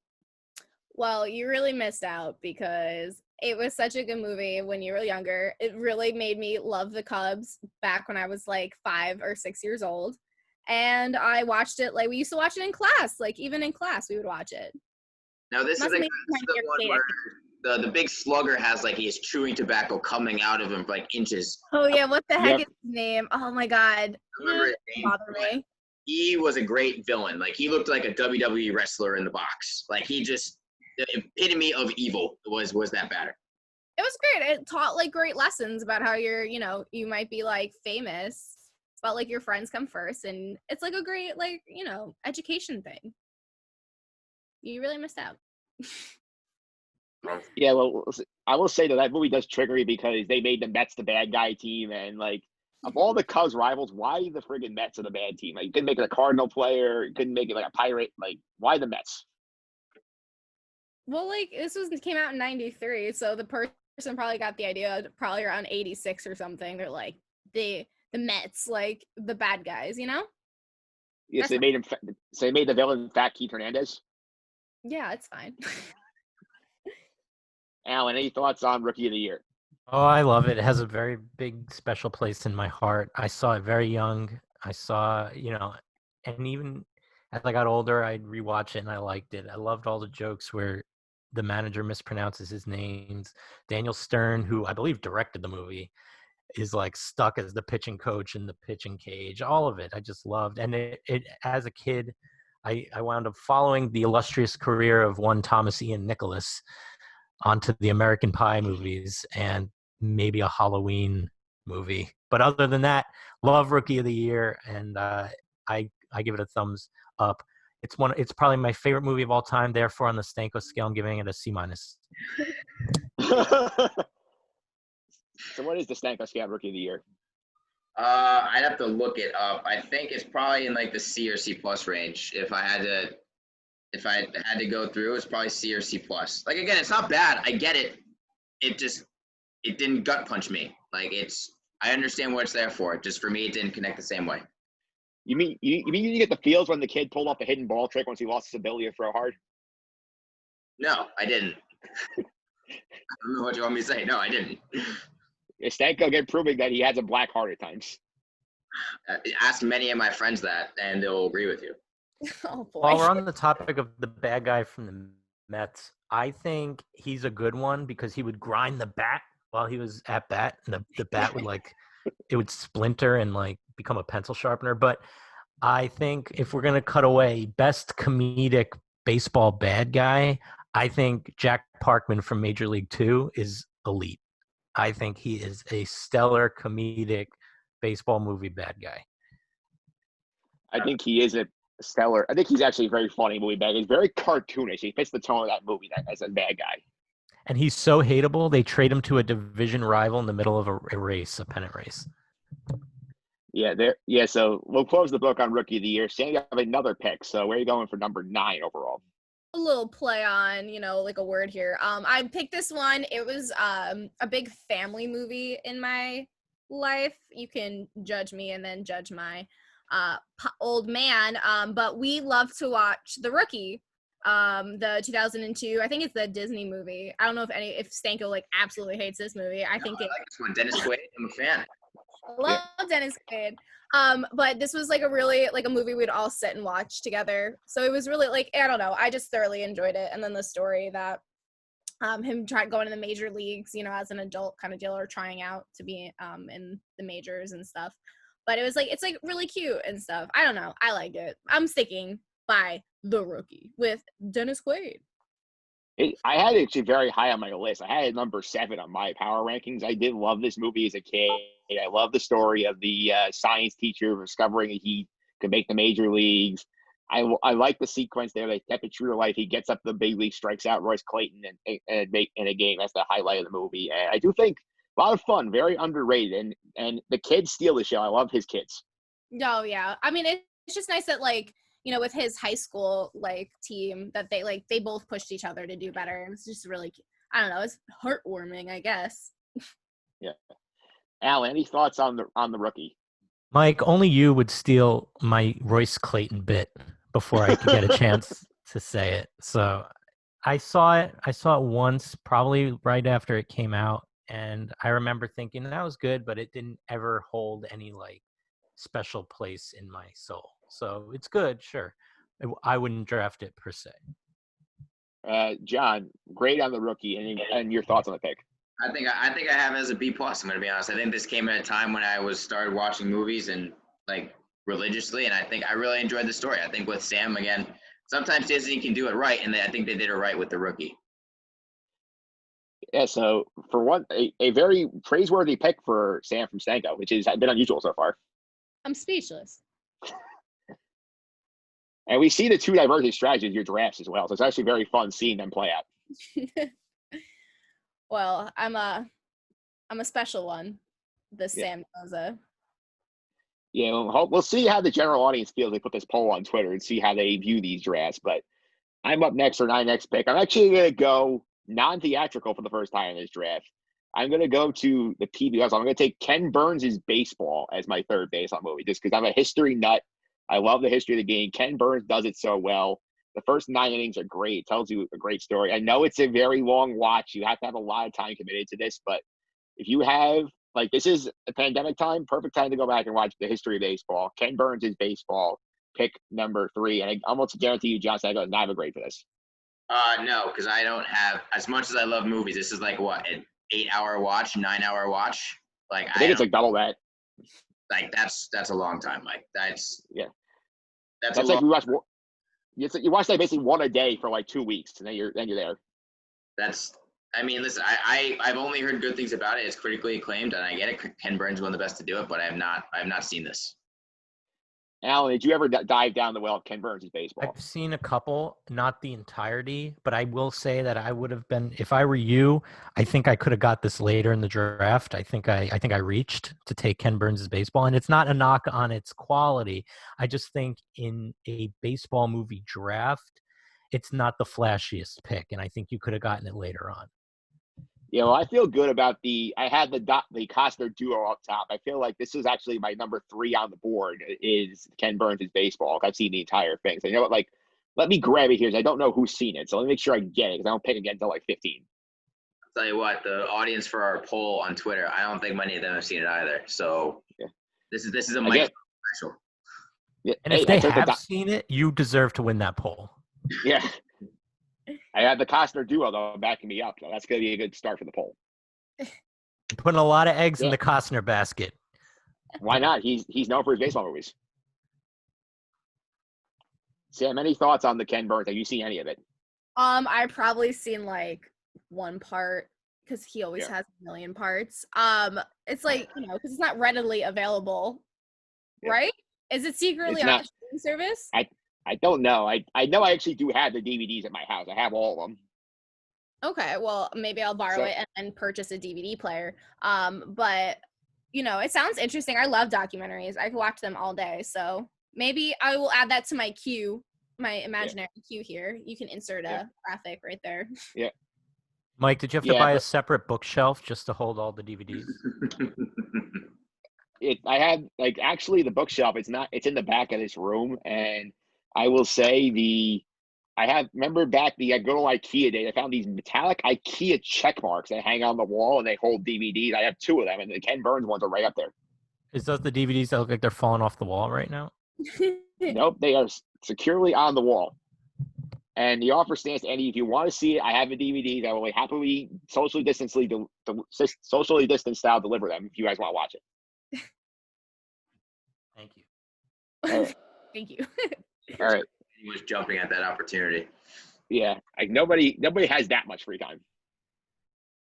Well, you really missed out because it was such a good movie when you were younger. It really made me love the Cubs back when I was like 5 or 6 years old. And I watched it, like we used to watch it in class. Like even in class, we would watch it. Now this is the one where the big slugger has like he is chewing tobacco coming out of him for like inches. Oh yeah, what the heck is his name? Oh my god. I remember his name. Bother me. He was a great villain. Like he looked like a WWE wrestler in the box. Like he just the epitome of evil was that bad. It was great. It taught like great lessons about how you might be like famous, but like your friends come first, and it's like a great like, education thing. You really missed out. Yeah, well, I will say that movie does trigger me because they made the Mets the bad guy team, and like of all the Cubs rivals, why the friggin' Mets are the bad team? Like you couldn't make it a Cardinal player, you couldn't make it like a Pirate. Like why the Mets? Well, like this came out in '93, so the person probably got the idea probably around '86 or something. They're like the Mets, like the bad guys, Yes, they made him. So they made the villain Fat Keith Hernandez. Yeah, it's fine. Alan, any thoughts on Rookie of the Year? Oh, I love it. It has a very big, special place in my heart. I saw it very young. I saw, and even as I got older, I'd rewatch it and I liked it. I loved all the jokes where the manager mispronounces his names. Daniel Stern, who I believe directed the movie, is like stuck as the pitching coach in the pitching cage. All of it, I just loved. And it as a kid, I wound up following the illustrious career of one Thomas Ian Nicholas onto the American Pie movies and maybe a Halloween movie. But other than that, love Rookie of the Year, and I give it a thumbs up. It's probably my favorite movie of all time. Therefore, on the Stanko scale, I'm giving it a C minus. So what is the Stanko Scam Rookie of the Year? I'd have to look it up. I think it's probably in like the C or C plus range. If I had to go through, it's probably C or C plus. Like again, it's not bad. I get it. It didn't gut punch me. Like I understand what it's there for. Just for me, it didn't connect the same way. You mean you didn't get the feels when the kid pulled off a hidden ball trick once he lost his ability to throw hard? No, I didn't. I don't know what you want me to say. No, I didn't. Stanko again proving that he has a black heart at times. Ask many of my friends that, and they'll agree with you. Oh boy. While we're on the topic of the bad guy from the Mets, I think he's a good one because he would grind the bat while he was at bat, and the bat would it would splinter and like become a pencil sharpener. But I think if we're gonna cut away best comedic baseball bad guy, I think Jack Parkman from Major League Two is elite. I think he is a stellar comedic baseball movie bad guy. I think he is a stellar. I think he's actually a very funny movie bad guy. He's very cartoonish. He fits the tone of that movie as a bad guy. And he's so hateable, they trade him to a division rival in the middle of a race, a pennant race. Yeah, so we'll close the book on Rookie of the Year. Sam, you have another pick. So where are you going for number 9 overall? A little play on, like a word here. I picked this one. It was a big family movie in my life. You can judge me and then judge my old man. But we love to watch The Rookie, the 2002. I think it's the Disney movie. I don't know if Stanko like absolutely hates this movie. I think I like this one. Dennis Quaid. I'm a fan. I love Dennis Quaid. But this was like a really like a movie we'd all sit and watch together. So it was really like, I don't know, I just thoroughly enjoyed it. And then the story that him going to the major leagues, as an adult kind of deal, or trying out to be in the majors and stuff. But it was like, it's like really cute and stuff. I don't know. I liked it. I'm sticking by The Rookie with Dennis Quaid. I had it actually very high on my list. I had it number 7 on my power rankings. I did love this movie as a kid. I love the story of the science teacher discovering he could make the major leagues. I like the sequence there. They kept it true to life. He gets up to the big league, strikes out Royce Clayton and in a game. That's the highlight of the movie. And I do think a lot of fun, very underrated. And the kids steal the show. I love his kids. Oh, yeah. I mean, it's just nice that, like, with his high school, like, team, that they both pushed each other to do better. It was just really, I don't know, it's heartwarming, I guess. Yeah. Alan, any thoughts on the Rookie? Mike, only you would steal my Royce Clayton bit before I could get a chance to say it. So I saw it once, probably right after it came out. And I remember thinking that was good, but it didn't ever hold any like special place in my soul. So it's good, sure. I wouldn't draft it per se. John, great on the Rookie, and your thoughts on the pick. I think I have it as a B plus. I'm gonna be honest. I think this came at a time when I started watching movies and like religiously, and I think I really enjoyed the story. I think with Sam again, sometimes Disney can do it right, and I think they did it right with The Rookie. Yeah, so for one, a very praiseworthy pick for Sam from Stanko, which has been unusual so far. I'm speechless. And we see the two divergent strategies in your drafts as well. So it's actually very fun seeing them play out. Well, I'm a special one. Sam Rosa. Yeah, we'll see how the general audience feels. They put this poll on Twitter and see how they view these drafts. But I'm up next for my next pick. I'm actually going to go non-theatrical for the first time in this draft. I'm going to go to the PBS. I'm going to take Ken Burns' Baseball as my third baseball movie, just because I'm a history nut. I love the history of the game. Ken Burns does it so well. The first 9 innings are great. It tells you a great story. I know it's a very long watch. You have to have a lot of time committed to this, but if you have, this is a pandemic time, perfect time to go back and watch the history of baseball. Ken Burns' Baseball. pick number 3, and I almost guarantee you, John Sago does not have a grade for this. No, because I don't have, as much as I love movies, this is like what, an 8-hour watch, 9-hour watch? Like I think it's like double that. like that's a long time, Mike. That's That's a like long, you watch like basically one a day for like 2 weeks, and then you're there. I mean, listen, I've only heard good things about it. It's critically acclaimed, and I get it. Ken Burns is one of the best to do it, but I have not seen this. Alan, did you ever dive down the well of Ken Burns' baseball? I've seen a couple, not the entirety, but I will say that I would have been, if I were you, I think I could have got this later in the draft. I think I reached to take Ken Burns' baseball, and it's not a knock on its quality. I just think in a baseball movie draft, it's not the flashiest pick, and I think you could have gotten it later on. Yeah, well, I feel good about I had the Costner duo up top. I feel like this is actually my number 3 on the board is Ken Burns' baseball. I've seen the entire thing. So you know what, like, let me grab it here. I don't know who's seen it. So let me make sure I get it because I don't pick again until like 15. I'll tell you what, the audience for our poll on Twitter, I don't think many of them have seen it either. So yeah. This is a Mike special. Yeah. And if they have seen it, you deserve to win that poll. Yeah. I had the Costner duo, though, backing me up. So that's going to be a good start for the poll. You're putting a lot of eggs in the Costner basket. Why not? He's known for his baseball movies. Sam, any thoughts on the Ken Burns? Have you seen any of it? I probably seen like one part because he always has a million parts. It's like, because it's not readily available, right? Is it secretly on the streaming service? I don't know. I know I actually do have the DVDs at my house. I have all of them. Okay, well, maybe I'll borrow it and purchase a DVD player. But, it sounds interesting. I love documentaries. I could watch them all day. So maybe I will add that to my queue, my imaginary queue here. You can insert a graphic right there. Yeah. Mike, did you have to buy a separate bookshelf just to hold all the DVDs? I had, like, actually the bookshelf, it's in the back of this room, and I will say remember back the good old IKEA days, I found these metallic IKEA check marks that hang on the wall and they hold DVDs. I have 2 of them, and the Ken Burns ones are right up there. Is those the DVDs that look like they're falling off the wall right now? Nope, they are securely on the wall. And the offer stands to any. If you want to see it, I have a DVD that will happily socially distance style deliver them if you guys want to watch it. Thank you. All right. Thank you. All right. He was jumping at that opportunity. Yeah, like nobody has that much free time.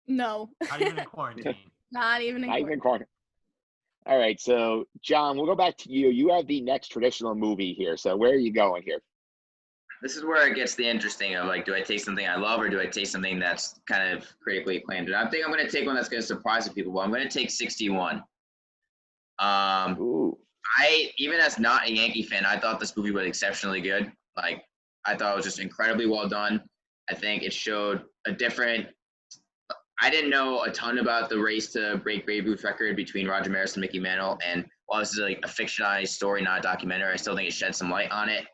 No. Not even in quarantine. Not even in quarantine. All right, so John, we'll go back to you. You have the next traditional movie here. So where are you going here? This is where it gets the interesting of, like, do I take something I love or do I take something that's kind of critically acclaimed? And I think I'm going to take one that's going to surprise people. But I'm going to take 61. Ooh. Even as not a Yankee fan, I thought this movie was exceptionally good. Like, I thought it was just incredibly well done. I think it showed I didn't know a ton about the race to break Babe Ruth's record between Roger Maris and Mickey Mantle. And while this is like a fictionalized story, not a documentary, I still think it shed some light on it.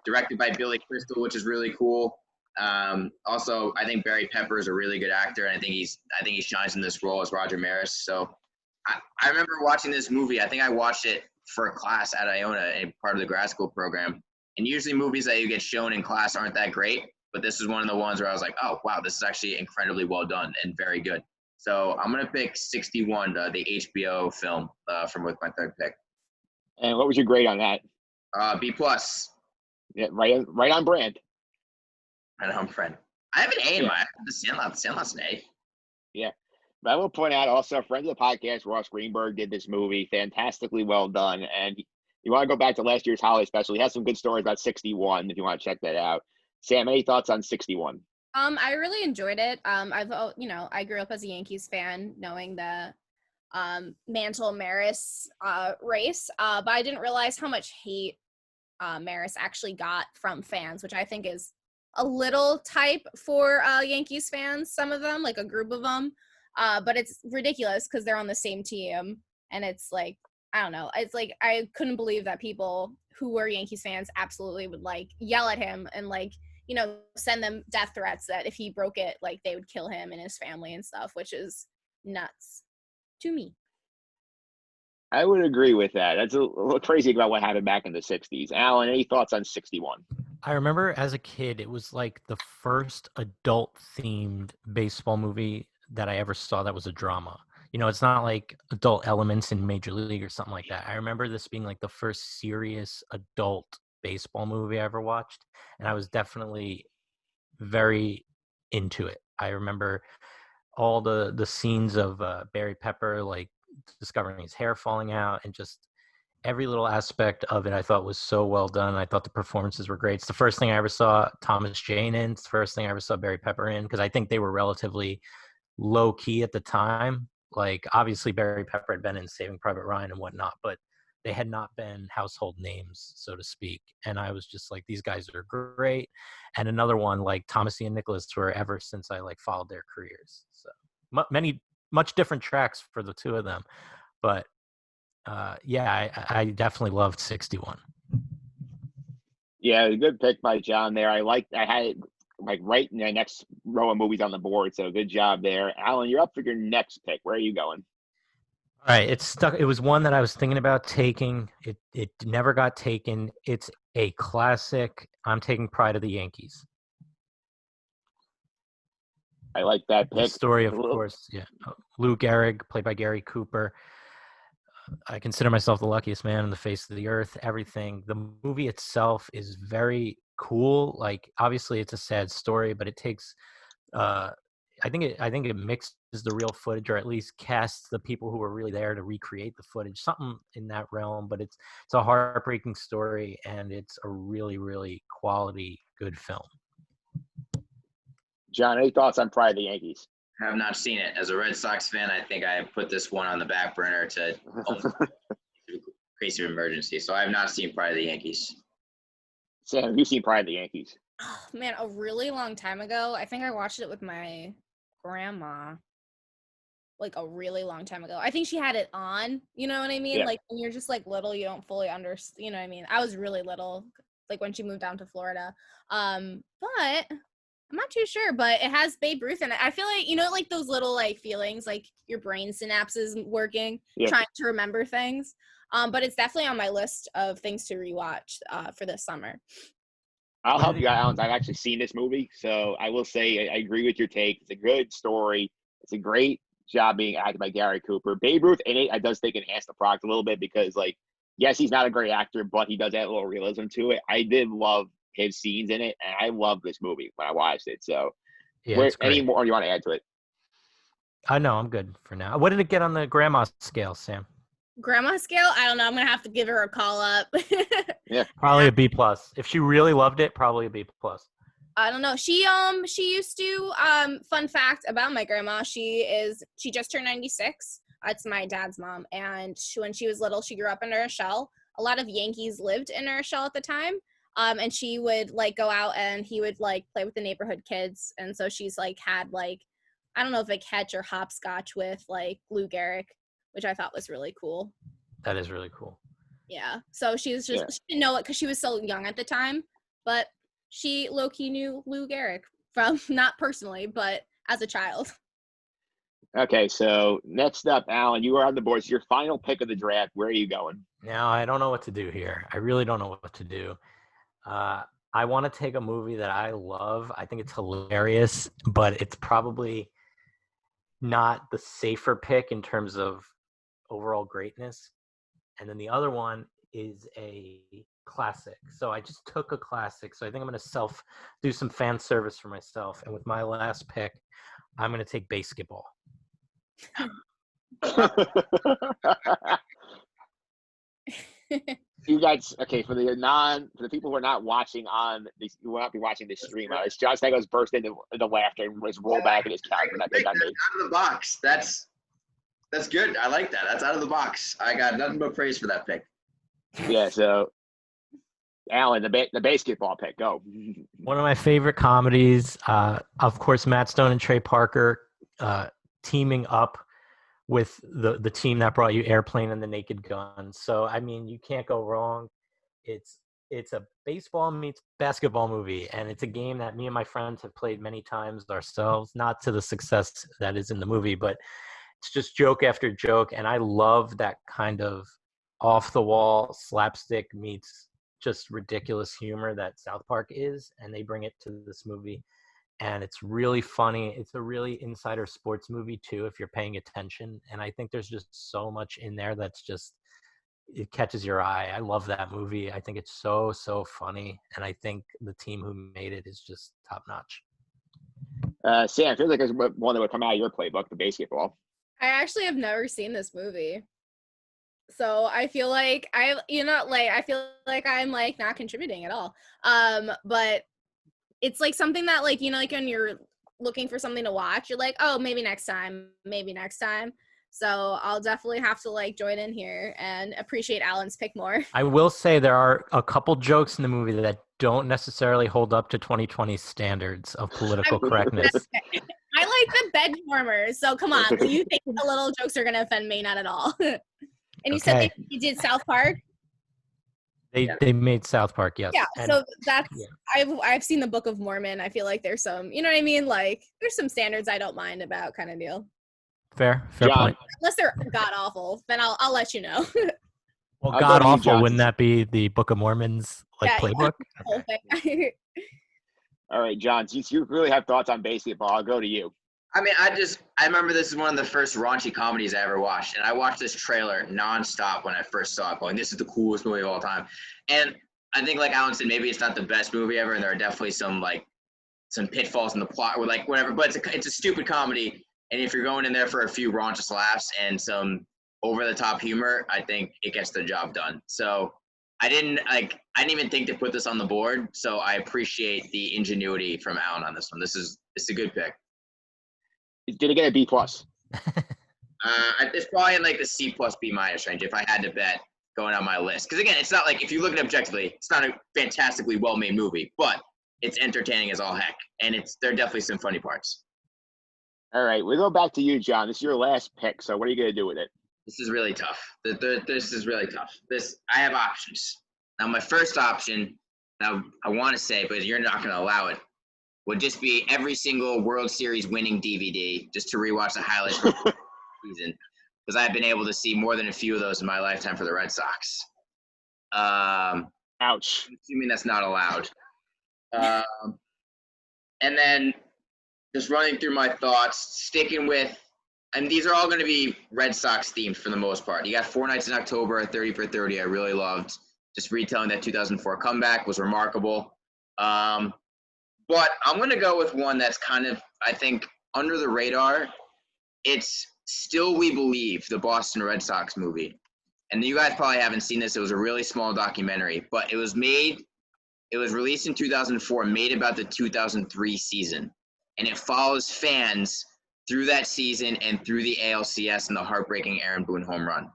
Directed by Billy Crystal, which is really cool. Also, I think Barry Pepper is a really good actor, and I think he shines in this role as Roger Maris. So I remember watching this movie. I think I watched it for a class at Iona, a part of the grad school program. And usually movies that you get shown in class aren't that great, but this is one of the ones where I was like, oh, wow, this is actually incredibly well done and very good. So I'm going to pick 61, the HBO film with my third pick. And what was your grade on that? B+. Yeah, right on brand. Right on brand. I have an A in my – the Sandlot's an A. Yeah. But I will point out also, friends of the podcast, Ross Greenberg did this movie, fantastically well done. And you want to go back to last year's holiday special, he has some good stories about 61 if you want to check that out. Sam, any thoughts on 61? I really enjoyed it. I grew up as a Yankees fan, knowing the Mantle Maris race, but I didn't realize how much hate Maris actually got from fans, which I think is a little type for Yankees fans, some of them, like a group of them. But it's ridiculous because they're on the same team, and it's like, I don't know. It's like I couldn't believe that people who were Yankees fans absolutely would like yell at him and like, send them death threats that if he broke it, like they would kill him and his family and stuff, which is nuts to me. I would agree with that. That's a little crazy about what happened back in the 60s. Alan, any thoughts on 61? I remember as a kid, it was like the first adult-themed baseball movie that I ever saw that was a drama. You know, it's not like adult elements in Major League or something like that. I remember this being like the first serious adult baseball movie I ever watched, and I was definitely very into it. I remember all the scenes of Barry Pepper, like discovering his hair falling out, and just every little aspect of it I thought was so well done. I thought the performances were great. It's the first thing I ever saw Thomas Jane in. It's the first thing I ever saw Barry Pepper in, because I think they were relatively low key at the time. Like, obviously Barry Pepper had been in Saving Private Ryan and whatnot, but they had not been household names, so to speak. And I was just like, these guys are great. And another one, like Thomas and Nicholas, were ever since I like followed their careers. So much different tracks for the two of them. But yeah, I definitely loved 61. Yeah, a good pick by John there. I had it like right in the next row of movies on the board, so good job there. Alan, you're up for your next pick. Where are you going? All right, it's stuck. It was one that I was thinking about taking. It never got taken. It's a classic. I'm taking Pride of the Yankees. I like that The pick. story, of course, yeah. Lou Gehrig, played by Gary Cooper. I consider myself the luckiest man on the face of the earth. Everything. The movie itself is very cool. Like, obviously, it's a sad story, but it takes. I think it mixes the real footage, or at least casts the people who were really there to recreate the footage, something in that realm. But it's a heartbreaking story, and it's a really, really quality, good film. John, any thoughts on Pride of the Yankees? I have not seen it. As a Red Sox fan, I think I put this one on the back burner to case of emergency. So I have not seen Pride of the Yankees. Sam, have you seen Pride of the Yankees? Oh, man, a really long time ago. I think I watched it with my grandma. Like a really long time ago. I think she had it on, you know what I mean? Yeah. Like when you're just like little, you don't fully understand, you know what I mean? I was really little, like when she moved down to Florida. But I'm not too sure, but it has Babe Ruth in it. I feel like, you know, like those little like feelings, like your brain synapses working, trying to remember things. But it's definitely on my list of things to rewatch for this summer. I'll help you out, Alan. I've actually seen this movie, so I will say I agree with your take. It's a good story. It's a great job being acted by Gary Cooper. Babe Ruth in it, I does think enhanced the product a little bit because, like, yes, he's not a great actor, but he does add a little realism to it. I did love his scenes in it, and I love this movie when I watched it. So, Yeah, any more do you want to add to it? I know I'm good for now. What did it get on the grandma scale, Sam? Grandma scale? I don't know. I'm gonna have to give her a call up. Yeah, probably a B plus. If she really loved it, probably a B plus. I don't know. She used to fun fact about my grandma, she just turned 96. It's my dad's mom, and when she was little, she grew up under a shell. A lot of Yankees lived in her shell at the time. And she would like go out and he would like play with the neighborhood kids, and so she's like had like, I don't know if a catch or hopscotch with like Lou Gehrig, which I thought was really cool. That is really cool. Yeah. So she didn't know it because she was so young at the time, but she low-key knew Lou Gehrig from, not personally, but as a child. Okay, so next up, Alan, you are on the board. It's your final pick of the draft. Where are you going? Now, I don't know what to do here. I really don't know what to do. I want to take a movie that I love. I think it's hilarious, but it's probably not the safer pick in terms of overall greatness. And then the other one is a classic. So I just took a classic. So I think I'm going to do some fan service for myself. And with my last pick, I'm going to take basketball. You guys, okay, for the people who are not watching who will not be watching this stream, it's Josh Stagos burst into laughter and was rolled back in his couch when I picked on me. Out of the box. That's good. I like that. That's out of the box. I got nothing but praise for that pick. Yeah, so Alan, the basketball pick, go. One of my favorite comedies, of course, Matt Stone and Trey Parker teaming up with the team that brought you Airplane and The Naked Gun. So, I mean, you can't go wrong. It's a baseball meets basketball movie, and it's a game that me and my friends have played many times ourselves, not to the success that is in the movie, but it's just joke after joke, and I love that kind of off the wall slapstick meets just ridiculous humor that South Park is, and they bring it to this movie. And it's really funny. It's a really insider sports movie too, if you're paying attention. And I think there's just so much in there that's just, it catches your eye. I love that movie. I think it's so funny, and I think the team who made it is just top notch. Sam, I feel like there's one that would come out of your playbook, the basketball. I actually have never seen this movie. So I feel like I feel like I'm like not contributing at all. But it's like something that like, like when you're looking for something to watch, you're like, oh, maybe next time. So I'll definitely have to like join in here and appreciate Alan's pick more. I will say there are a couple jokes in the movie that don't necessarily hold up to 2020 standards of political correctness. I like the bed warmers, so come on. You think the little jokes are going to offend me? Not at all. And you said you did South Park? They made South Park, yes. Yeah, so that's I've seen the Book of Mormon. I feel like there's some, you know what I mean? Like there's some standards I don't mind about kind of deal. Fair John. point. Unless they're god awful, then I'll let you know. Well, god awful, wouldn't that be the Book of Mormon's playbook? Okay. All right, John, since you really have thoughts on basketball, I'll go to you. I mean, I remember this is one of the first raunchy comedies I ever watched, and I watched this trailer nonstop when I first saw it, going, this is the coolest movie of all time. And I think, like Alan said, maybe it's not the best movie ever, and there are definitely some pitfalls in the plot, or like whatever, but it's a stupid comedy, and if you're going in there for a few raunchous laughs and some over-the-top humor, I think it gets the job done. So I didn't even think to put this on the board, so I appreciate the ingenuity from Alan on this one. It's a good pick. Did it get a B+? It's probably in like the C+ B- range if I had to bet going on my list. Because again, it's not like, if you look at it objectively, it's not a fantastically well-made movie, but it's entertaining as all heck, and there are definitely some funny parts. All right, we'll go back to you, John. This is your last pick, so what are you going to do with it? This is really tough. This is really tough. I have options. Now, my first option, now I want to say, but you're not going to allow it, would just be every single World Series winning DVD, just to rewatch the highlights from the season, because I've been able to see more than a few of those in my lifetime for the Red Sox. Ouch. I'm assuming that's not allowed. And then just running through my thoughts, sticking with, and these are all going to be Red Sox themed for the most part. You got Four Nights in October, 30 for 30, I really loved. Just retelling that 2004 comeback was remarkable. But I'm going to go with one that's kind of, I think, under the radar. It's Still We Believe, the Boston Red Sox movie. And you guys probably haven't seen this. It was a really small documentary, but it was released in 2004, made about the 2003 season. And it follows fans through that season and through the ALCS and the heartbreaking Aaron Boone home run.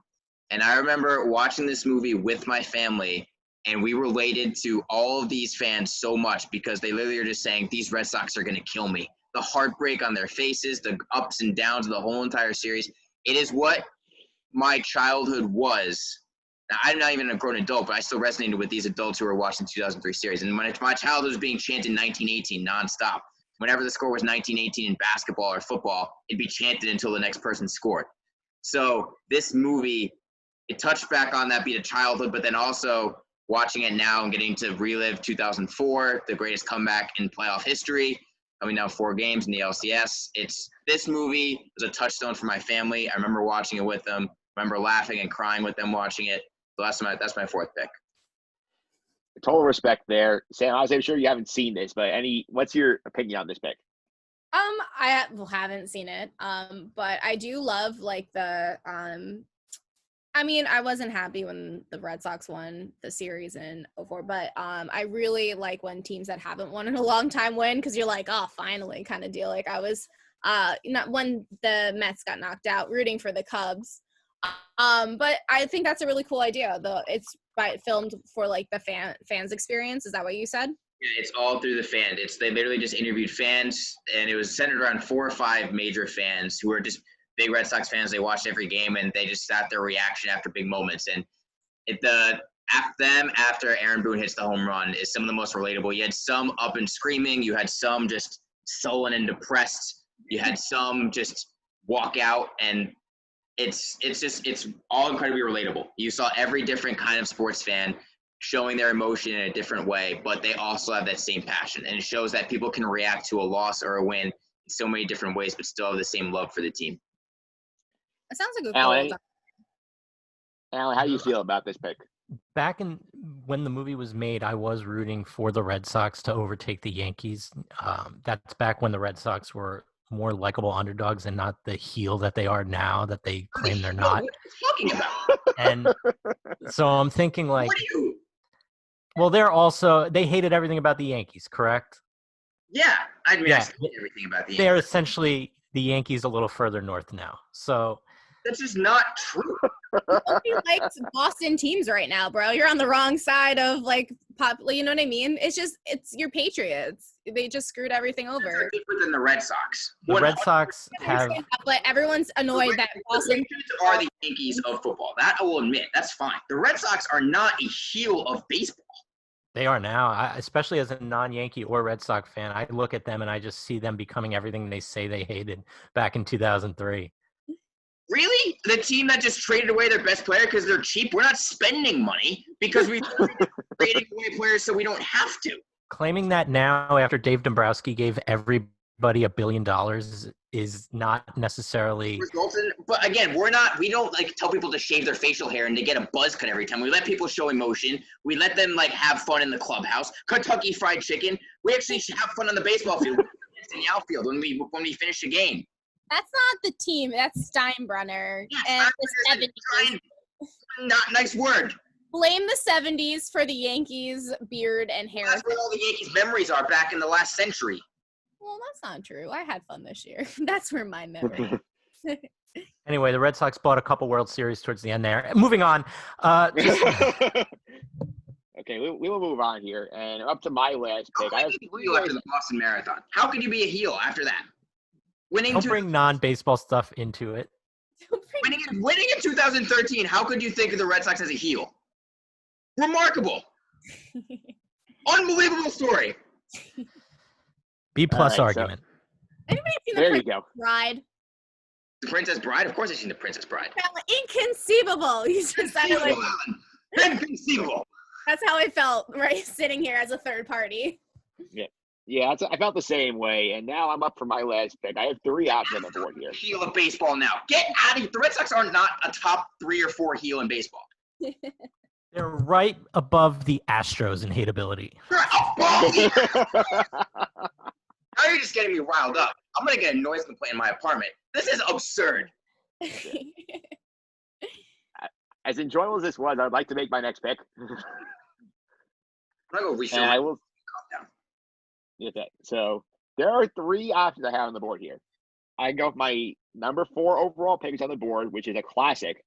And I remember watching this movie with my family, and we related to all of these fans so much because they literally are just saying, these Red Sox are going to kill me. The heartbreak on their faces, the ups and downs of the whole entire series. It is what my childhood was. Now, I'm not even a grown adult, but I still resonated with these adults who were watching the 2003 series. And when my childhood was being chanted 1918 nonstop, whenever the score was 1918 in basketball or football, it'd be chanted until the next person scored. So this movie, it touched back on that beat of childhood, but then also watching it now and getting to relive 2004, the greatest comeback in playoff history, coming down 4 games in the LCS. This movie was a touchstone for my family. I remember watching it with them. I remember laughing and crying with them watching it. So that's my fourth pick. Total respect there. Sam, I'm sure you haven't seen this, but what's your opinion on this pick? I haven't seen it. But I do love like the I mean, I wasn't happy when the Red Sox won the series in 2004, but I really like when teams that haven't won in a long time win, because you're like, oh, finally, kind of deal. Like I was not when the Mets got knocked out, rooting for the Cubs. But I think that's a really cool idea. Though it's filmed for like the fans experience. Is that what you said? Yeah, it's all through the fans. They literally just interviewed fans, and it was centered around 4 or 5 major fans who are just big Red Sox fans. They watched every game, and they just sat their reaction after big moments. And after Aaron Boone hits the home run is some of the most relatable. You had some up and screaming. You had some just sullen and depressed. You had some just walk out, and it's all incredibly relatable. You saw every different kind of sports fan showing their emotion in a different way, but they also have that same passion, and it shows that people can react to a loss or a win in so many different ways, but still have the same love for the team. It sounds like a Alan, cool. Alan, how do you feel about this pick? Back in when the movie was made, I was rooting for the Red Sox to overtake the Yankees. That's back when the Red Sox were more likable underdogs and not the heel that they are now that they claim they're not. What are you talking about? And so I'm thinking like, What are you? well, they hated everything about the Yankees, correct? Yeah, I mean, Yeah. I hate everything about the They're Yankees. essentially the Yankees a little further north now. So That's just not true. Nobody likes Boston teams right now, bro. You're on the wrong side of like you know what I mean? It's your Patriots. They just screwed everything over. They're different than the Red Sox. the Red Sox have But everyone's annoyed that Boston Patriots are the Yankees of football. That I will admit. That's fine. The Red Sox are not a heel of baseball. They are now, especially as a non-Yankee or Red Sox fan. I look at them and I just see them becoming everything they say they hated back in 2003. Really? The team that just traded away their best player because they're cheap? We're not spending money because we're trading away players so we don't have to. Claiming that now after Dave Dombrowski gave everybody $1 billion is not necessarily But again, we don't like tell people to shave their facial hair and to get a buzz cut every time. We let people show emotion. We let them like have fun in the clubhouse. Kentucky Fried Chicken. We actually should have fun on the baseball field, in the outfield when we finish a game. That's not the team. That's Steinbrenner and the 70s. Not nice word. Blame the 70s for the Yankees' beard and hair. That's where all the Yankees' memories are back in the last century. Well, that's not true. I had fun this year. That's where my memory. Anyway, the Red Sox bought a couple World Series towards the end there. Moving on. Okay, we will move on here, and up to my last pick. I have heel after the Boston Marathon. How could you be a heel after that? Don't bring non-baseball stuff into it. Winning in 2013. How could you think of the Red Sox as a heel? Remarkable. Unbelievable story. B+ right, argument. Anybody seen the There you Princess go. Bride? The Princess Bride? Of course I've seen The Princess Bride. Inconceivable. You just sounded like Inconceivable. that's how I felt, right? Sitting here as a third party. Yeah, I felt the same way, and now I'm up for my last pick. I have 3 options on the board here. Heel of baseball now. Get out of here. The Red Sox are not a top 3 or 4 heel in baseball. They're right above the Astros in hateability. Now you're just getting me riled up. I'm going to get a noise complaint in my apartment. This is absurd. As enjoyable as this was, I'd like to make my next pick. I'm going to go refill And my I will. calm down. Okay, so there are 3 options I have on the board here. I can go with my number 4 overall picks on the board, which is a classic.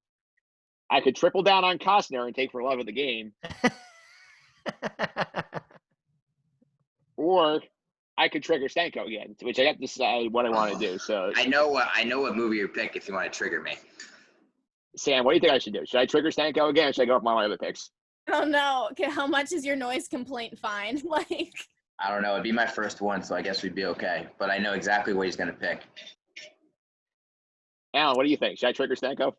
I could triple down on Costner and take For Love of the Game, or I could trigger Stanko again, which I have to decide what I want to do. So I know what movie you pick if you want to trigger me. Sam, what do you think I should do? Should I trigger Stanko again, or should I go with my other picks? Oh no. Okay, how much is your noise complaint fine? Like I don't know. It'd be my first one, so I guess we'd be okay. But I know exactly what he's going to pick. Alan, what do you think? Should I trigger Stanko?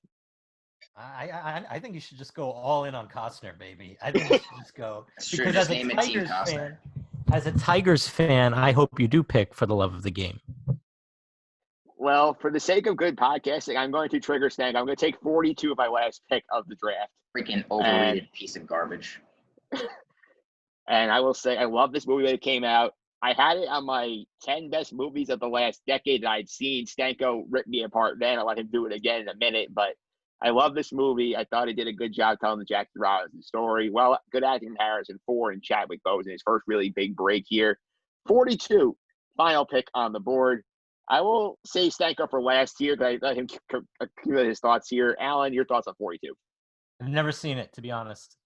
I think you should just go all in on Costner, baby. I think you should just go. That's true. Because Just name it Team Costner. As a Tigers fan, I hope you do pick For the Love of the Game. Well, for the sake of good podcasting, I'm going to trigger Stanko. I'm going to take 42 of my last pick of the draft. Freaking overrated piece of garbage. And I will say, I love this movie when it came out. I had it on my 10 best movies of the last decade that I'd seen. Stanko ripped me apart then. I'll let him do it again in a minute. But I love this movie. I thought he did a good job telling the Jack Robinson story. Well, good acting from Harrison Ford and Chadwick Boseman, his first really big break here. 42, final pick on the board. I will say Stanko for last here because I let him accumulate his thoughts here. Alan, your thoughts on 42? I've never seen it, to be honest.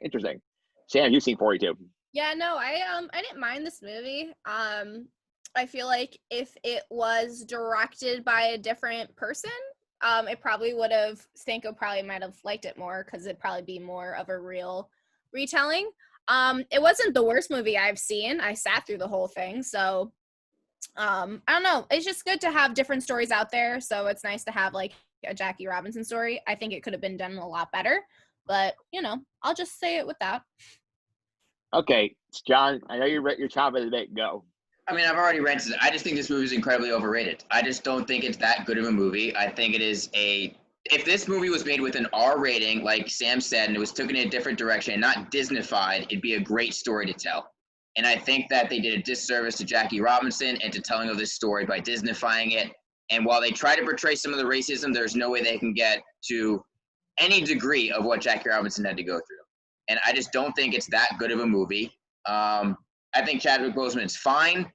Interesting. Sam, you've seen 42. yeah, no, I didn't mind this movie. I feel like if it was directed by a different person, it probably would have, Stanko probably might have liked it more because it'd probably be more of a real retelling. It wasn't the worst movie I've seen. I sat through the whole thing, so I don't know. It's just good to have different stories out there. So it's nice to have like a Jackie Robinson story. I think it could have been done a lot better, but I'll just say it with that. Okay, John, I know you're chomping at the bit. Go. I mean, I've already rented it. I just think this movie is incredibly overrated. I just don't think it's that good of a movie. I think it is if this movie was made with an R rating, like Sam said, and it was taken in a different direction and not Disneyfied, it'd be a great story to tell. And I think that they did a disservice to Jackie Robinson and to telling of this story by Disneyfying it. And while they try to portray some of the racism, there's no way they can get to any degree of what Jackie Robinson had to go through. And I just don't think it's that good of a movie. I think Chadwick Boseman's fine.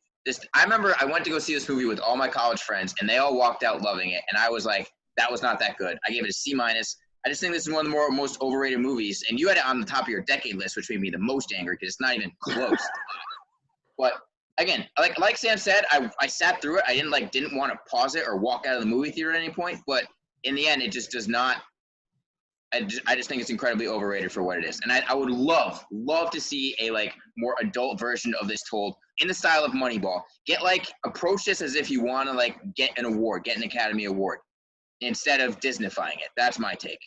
I remember I went to go see this movie with all my college friends, and they all walked out loving it. And I was like, that was not that good. I gave it a C-. I just think this is one of the most overrated movies. And you had it on the top of your decade list, which made me the most angry because it's not even close. But again, like Sam said, I sat through it. I didn't want to pause it or walk out of the movie theater at any point. But in the end, it just does not. I just think it's incredibly overrated for what it is. And I would love to see a more adult version of this told in the style of Moneyball. Approach this as if you want to get an award, get an Academy Award, instead of Disneyfying it. That's my take.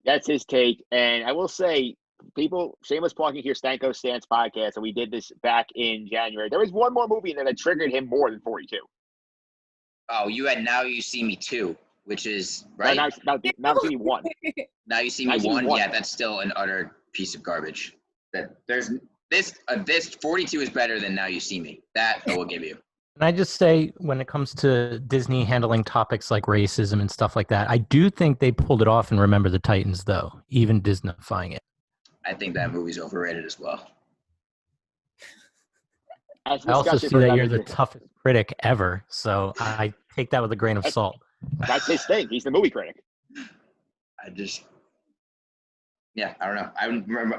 That's his take. And I will say, people, shameless plugging here, Stanko Stance podcast, and we did this back in January. There was one more movie that triggered him more than 42. Oh, you had Now You See Me 2. Which is right. Now you see me 1. Now You See Me 1. Yeah, that's still an utter piece of garbage. There's this 42 is better than Now You See Me. That I will give you. And I just say, when it comes to Disney handling topics like racism and stuff like that, I do think they pulled it off in Remember the Titans, though, even Disneyfying it. I think that movie's overrated as well. I also see that you're the toughest critic ever, so I take that with a grain of salt. That's his thing. He's the movie critic. I don't know. I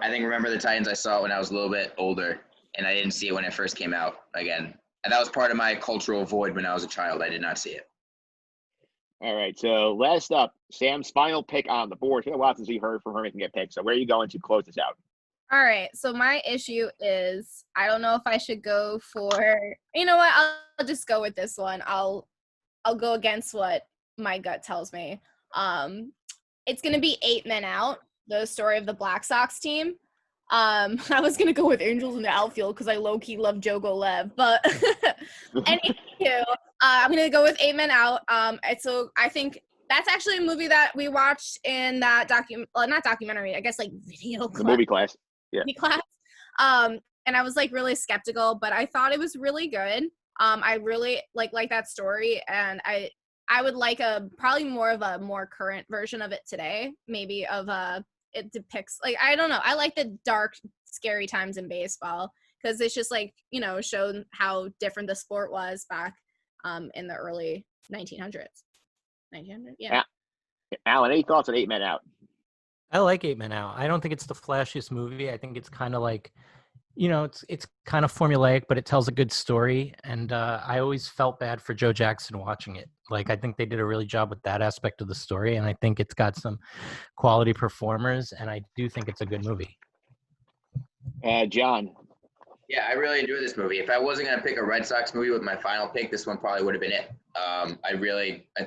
think Remember the Titans I saw it when I was a little bit older, and I didn't see it when it first came out again. And that was part of my cultural void when I was a child. I did not see it. All right, so last up, Sam's final pick on the board. It's been a while since we heard from her making a pick, so where are you going to close this out? All right, so my issue is I don't know if I should go for – you know what? I'll just go with this one. I'll go against what my gut tells me. It's going to be 8 Men Out, the story of the Black Sox team. I was going to go with Angels in the Outfield because I low-key love Joe Golev. But anywho, I'm going to go with 8 Men Out. So I think that's actually a movie that we watched in that not documentary, I guess video class. The movie class. Yeah. Class. And I was really skeptical, but I thought it was really good. I really like that story, and I would like probably more of a more current version of it today. Maybe it depicts I don't know. I like the dark, scary times in baseball because it's just showed how different the sport was back in the early 1900s. 1900, yeah. Alan, any thoughts on 8 Men Out? I like 8 Men Out. I don't think it's the flashiest movie. I think it's kind of it's kind of formulaic, but it tells a good story. And I always felt bad for Joe Jackson watching it. I think they did a really job with that aspect of the story. And I think it's got some quality performers. And I do think it's a good movie. John. Yeah, I really enjoyed this movie. If I wasn't going to pick a Red Sox movie with my final pick, this one probably would have been it. I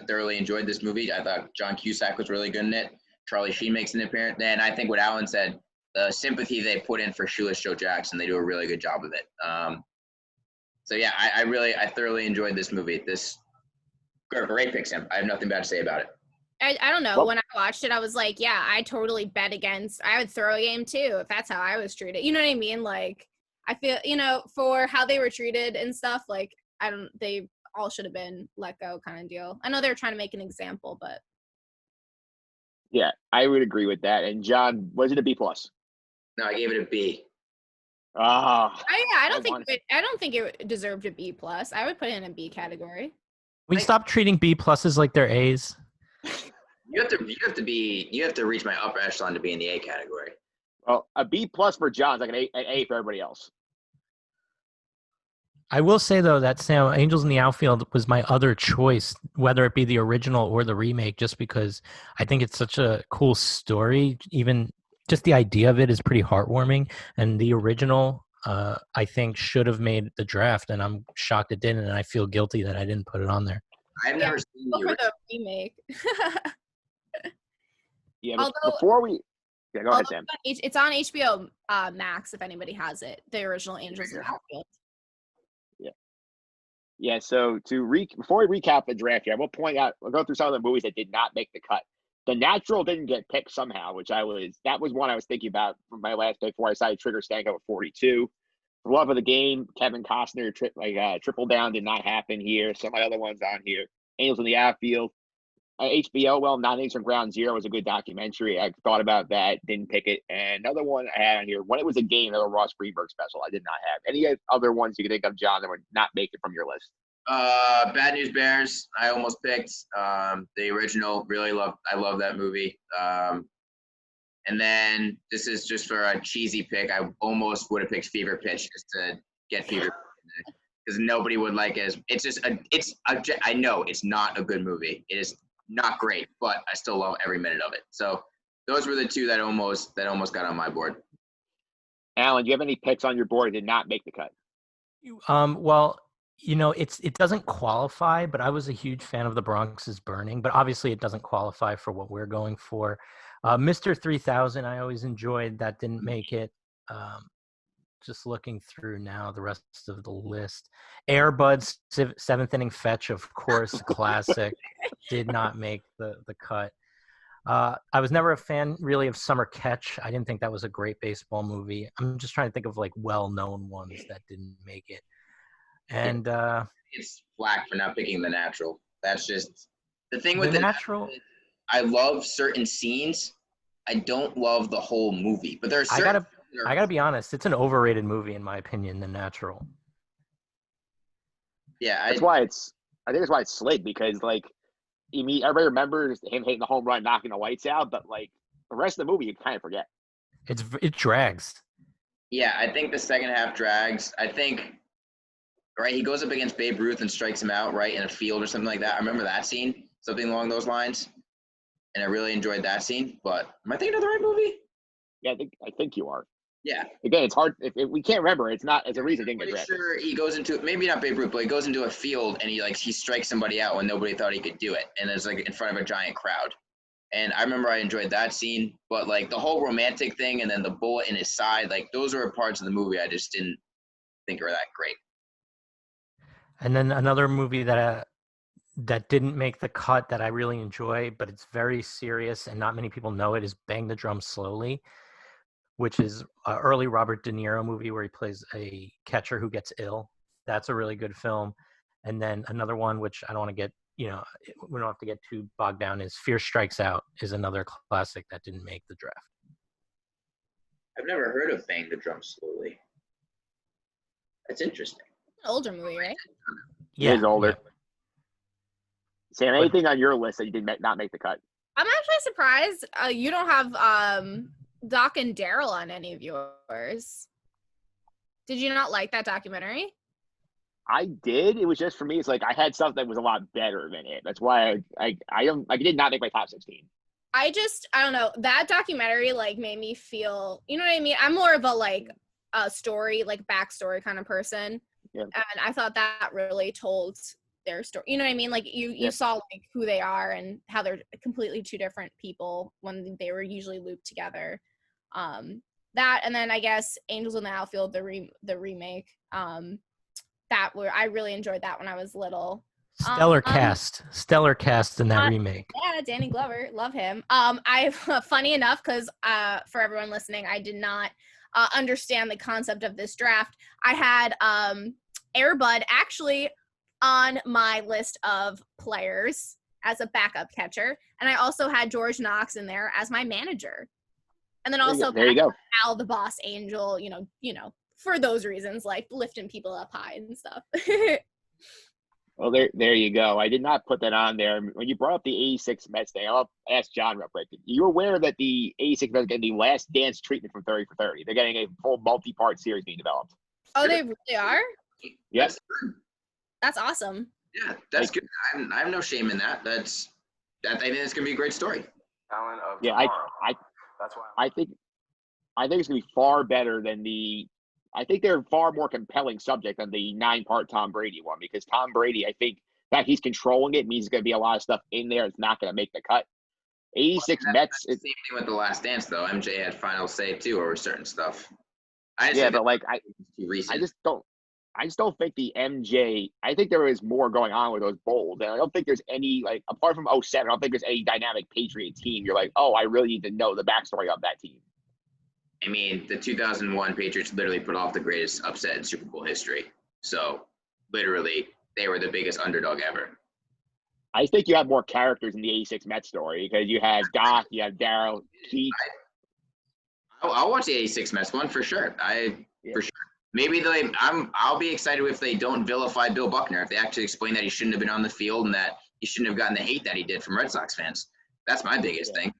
thoroughly enjoyed this movie. I thought John Cusack was really good in it. Charlie Sheen makes an appearance. And I think what Alan said, the sympathy they put in for shoeless Joe Jackson, they do a really good job of it. So yeah, I thoroughly enjoyed this movie. Great pick, Sam. I have nothing bad to say about it. I don't know. Well, when I watched it, I was like, yeah, I totally bet against. I would throw a game too if that's how I was treated. You know what I mean? I feel for how they were treated and stuff. They all should have been let go, kind of deal. I know they were trying to make an example, but yeah, I would agree with that. And John, was it a B+? No, I gave it a B. I don't think it deserved a B+. I would put it in a B category. We stop treating B+ like they're A's. You have to reach my upper echelon to be in the A category. Well, a B+ for John's an A for everybody else. I will say, though, that Sam, Angels in the Outfield was my other choice, whether it be the original or the remake, just because I think it's such a cool story. Even just the idea of it is pretty heartwarming. And the original, I think should have made the draft, and I'm shocked it didn't, and I feel guilty that I didn't put it on there. I've never seen Go the for original. the remake. Yeah, but Although- before we, yeah, go ahead, Sam. It's on HBO Max if anybody has it. The original Angels in the Outfield. Yeah, so before we recap the draft here, I will point out, we'll go through some of the movies that did not make the cut. The Natural didn't get picked somehow, that was one I was thinking about from my last pick before I decided Trigger Stanko at 42. For Love of the Game, Kevin Costner, Triple Down did not happen here. Some of my other ones on here. Angels in the Outfield. HBO, well, 9 Innings from Ground Zero was a good documentary. I thought about that, didn't pick it. And another one I had on here, When It Was a Game, another Ross Greenberg special, I did not have. Any other ones you can think of, John, that would not make it from your list? Bad News Bears, I almost picked. The original, I love that movie. And then this is just for a cheesy pick. I almost would have picked Fever Pitch just to get Fever Pitch because nobody would like it. I know it's not a good movie. It is not great, but I still love every minute of it. So those were the two that almost got on my board. Alan, do you have any picks on your board that did not make the cut? Well, it doesn't qualify, but I was a huge fan of The Bronx is Burning, but obviously it doesn't qualify for what we're going for. Mr. 3000, I always enjoyed. That didn't make it. Just looking through now the rest of the list. Air Bud's Seventh Inning Fetch, of course, classic, did not make the cut. I was never a fan really of Summer Catch. I didn't think that was a great baseball movie. I'm just trying to think of like well-known ones that didn't make it. And it's flack for not picking The Natural. That's just the thing with The Natural. I love certain scenes. I don't love the whole movie, but there are certain. I gotta be honest. It's an overrated movie in my opinion. The Natural. Yeah, I think that's why it's slid, because like everybody remembers him hitting the home run, knocking the lights out, but like the rest of the movie you kind of forget. It drags. Yeah, I think the second half drags. I think right, he goes up against Babe Ruth and strikes him out right in a field or something like that. I remember that scene, something along those lines, and I really enjoyed that scene. But am I thinking of the right movie? Yeah, I think you are. Yeah. Again, it's hard if we can't remember. It's a reason it didn't get Pretty drafted. sure he goes into, maybe not Babe Ruth, but he goes into a field and he strikes somebody out when nobody thought he could do it, and it's like in front of a giant crowd. And I remember I enjoyed that scene, but like the whole romantic thing and then the bullet in his side, like those were parts of the movie I just didn't think were that great. And then another movie that didn't make the cut that I really enjoy, but it's very serious and not many people know it, is Bang the Drum Slowly, which is an early Robert De Niro movie where he plays a catcher who gets ill. That's a really good film. And then another one, which I don't want to get, we don't have to get too bogged down, is Fear Strikes Out, is another classic that didn't make the draft. I've never heard of Bang the Drum Slowly. That's interesting. An older movie, right? Yeah, It is older. yeah. Sam, anything on your list that you did not make the cut? I'm actually surprised you don't have Doc and Daryl on any of yours. Did you not like that documentary? I did. It was just for me. It's like I had stuff that was a lot better than it. That's why I did not make my top 16. I don't know. That documentary like made me feel, you know what I mean? I'm more of a like a story, like backstory kind of person. Yeah. And I thought that really told their story. You know what I mean? Like you saw like who they are and how they're completely two different people when they were usually looped together. That, and then I guess Angels in the Outfield, the remake. I really enjoyed that when I was little. Stellar cast in that remake. Yeah, Danny Glover, love him. Funny enough, because for everyone listening, I did not understand the concept of this draft. I had Air Bud actually on my list of players as a backup catcher, and I also had George Knox in there as my manager, and then also there you go. Al the Boss Angel. You know, for those reasons, like lifting people up high and stuff. Well, there you go. I did not put that on there. When you brought up the 86 Mets thing, I'll ask John real quick. You're aware that the 86 Mets are getting the last dance treatment from 30 for 30? They're getting a full multi-part series being developed. Oh, they really are? Yes. That's awesome. Yeah, that's good. I have no shame in that. I think it's gonna be a great story. Yeah, I think it's gonna be far better than the I think they're far more compelling subject than the 9-part Tom Brady one, because Tom Brady, I think that he's controlling it means there's going to be a lot of stuff in there that's not going to make the cut. 86 Mets. That's the same thing with The Last Dance, though. MJ had final say too over certain stuff. But like too recent. I just don't think the MJ. I think there is more going on with those Bulls, and I don't think there's any, like, apart from 07, I don't think there's any dynamic Patriot team. You're like, oh, I really need to know the backstory of that team. I mean, the 2001 Patriots literally put off the greatest upset in Super Bowl history. So, literally, they were the biggest underdog ever. I think you have more characters in the 86 Mets story, because you have Doc, you have Darryl, Keith. I'll watch the 86 Mets one for sure. For sure. Maybe I'll be excited if they don't vilify Bill Buckner, if they actually explain that he shouldn't have been on the field and that he shouldn't have gotten the hate that he did from Red Sox fans. That's my biggest thing.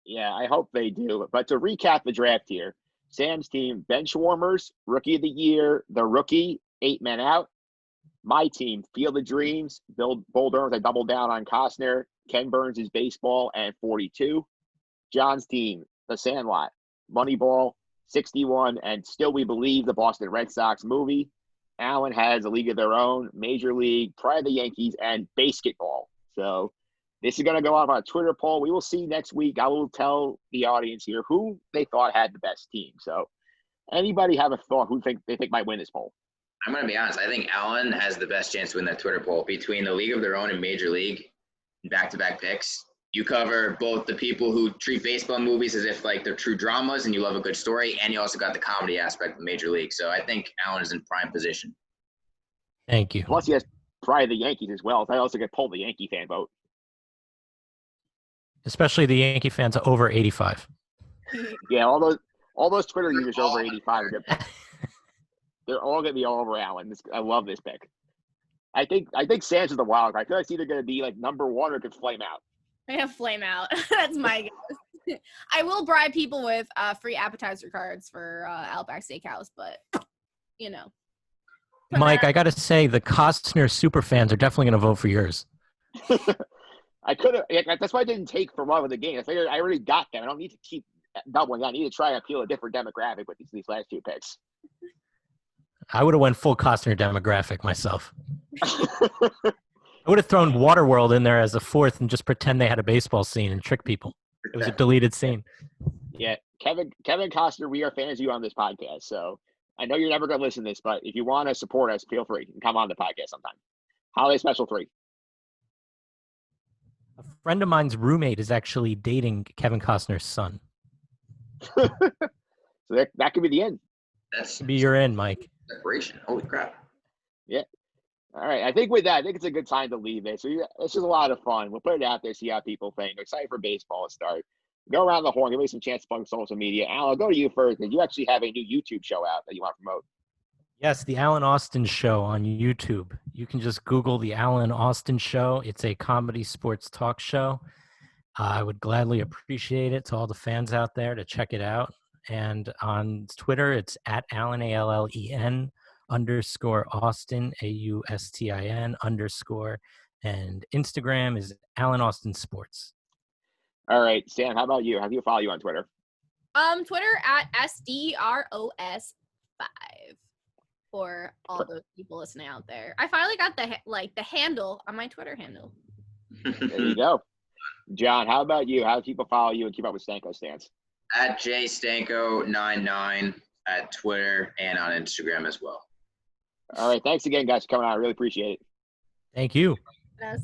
Yeah, I hope they do. But to recap the draft here, Sam's team, bench warmers, rookie of the year, the rookie, 8 men out. My team, Field of Dreams, Bull Durham, I doubled down on Costner, Ken Burns is baseball, and 42. John's team, The Sandlot, Moneyball, 61, and Still We Believe, the Boston Red Sox movie. Allen has a league of their own, Major League, Pride of the Yankees, and basketball. So this is going to go out on a Twitter poll. We will see next week. I will tell the audience here who they thought had the best team. So anybody have a thought who they think might win this poll? I'm going to be honest. I think Allen has the best chance to win that Twitter poll between the League of Their Own and Major League, back-to-back picks. You cover both the people who treat baseball movies as if like they're true dramas and you love a good story, and you also got the comedy aspect of Major League. So I think Allen is in prime position. Thank you. Plus he has Pride of the Yankees as well. So I also get pulled the Yankee fan vote. Especially the Yankee fans over 85. Yeah, all those Twitter users over 85 are good. They're all going to be all over Allen. I love this pick. I think Sands is the wild card. I feel like it's either going to be like number one or it could flame out. I have flame out. That's my guess. I will bribe people with free appetizer cards for Outback Steakhouse, but you know. Mike, I got to say, the Costner super fans are definitely going to vote for yours. I could have. That's why I didn't take for one of the game. I figured I already got them. I don't need to keep doubling. I need to try and appeal a different demographic with these last 2 picks. I would have went full Costner demographic myself. I would have thrown Waterworld in there as a 4th and just pretend they had a baseball scene and trick people. It was a deleted scene. Yeah, Kevin Costner, we are fans of you on this podcast. So I know you're never going to listen to this, but if you want to support us, feel free. You can come on the podcast sometime. Holiday Special 3. A friend of mine's roommate is actually dating Kevin Costner's son. So that could be the end. That's be your end, Mike. Separation. Holy crap. Yeah. All right. I think with that, I think it's a good time to leave it. So it's just a lot of fun. We'll put it out there, see how people think. We're excited for baseball to start. Go around the horn. Give me some chance to plug social media. Al, I'll go to you first. Did you actually have a new YouTube show out that you want to promote? Yes, the Alan Austin Show on YouTube. You can just Google the Alan Austin Show. It's a comedy sports talk show. I would gladly appreciate it to all the fans out there to check it out. And on Twitter, it's at Allen, ALLEN _ Austin, AUSTIN _ and Instagram is Alan Austin Sports. All right, Sam, how about you? How do you follow you on Twitter? Twitter at SDROS5 for all those people listening out there. I finally got the handle on my Twitter handle. There you go. John, how about you? How do people follow you and keep up with Stanko Stance? At jstanko99 at Twitter and on Instagram as well. All right. Thanks again, guys, for coming on. I really appreciate it. Thank you. Yes.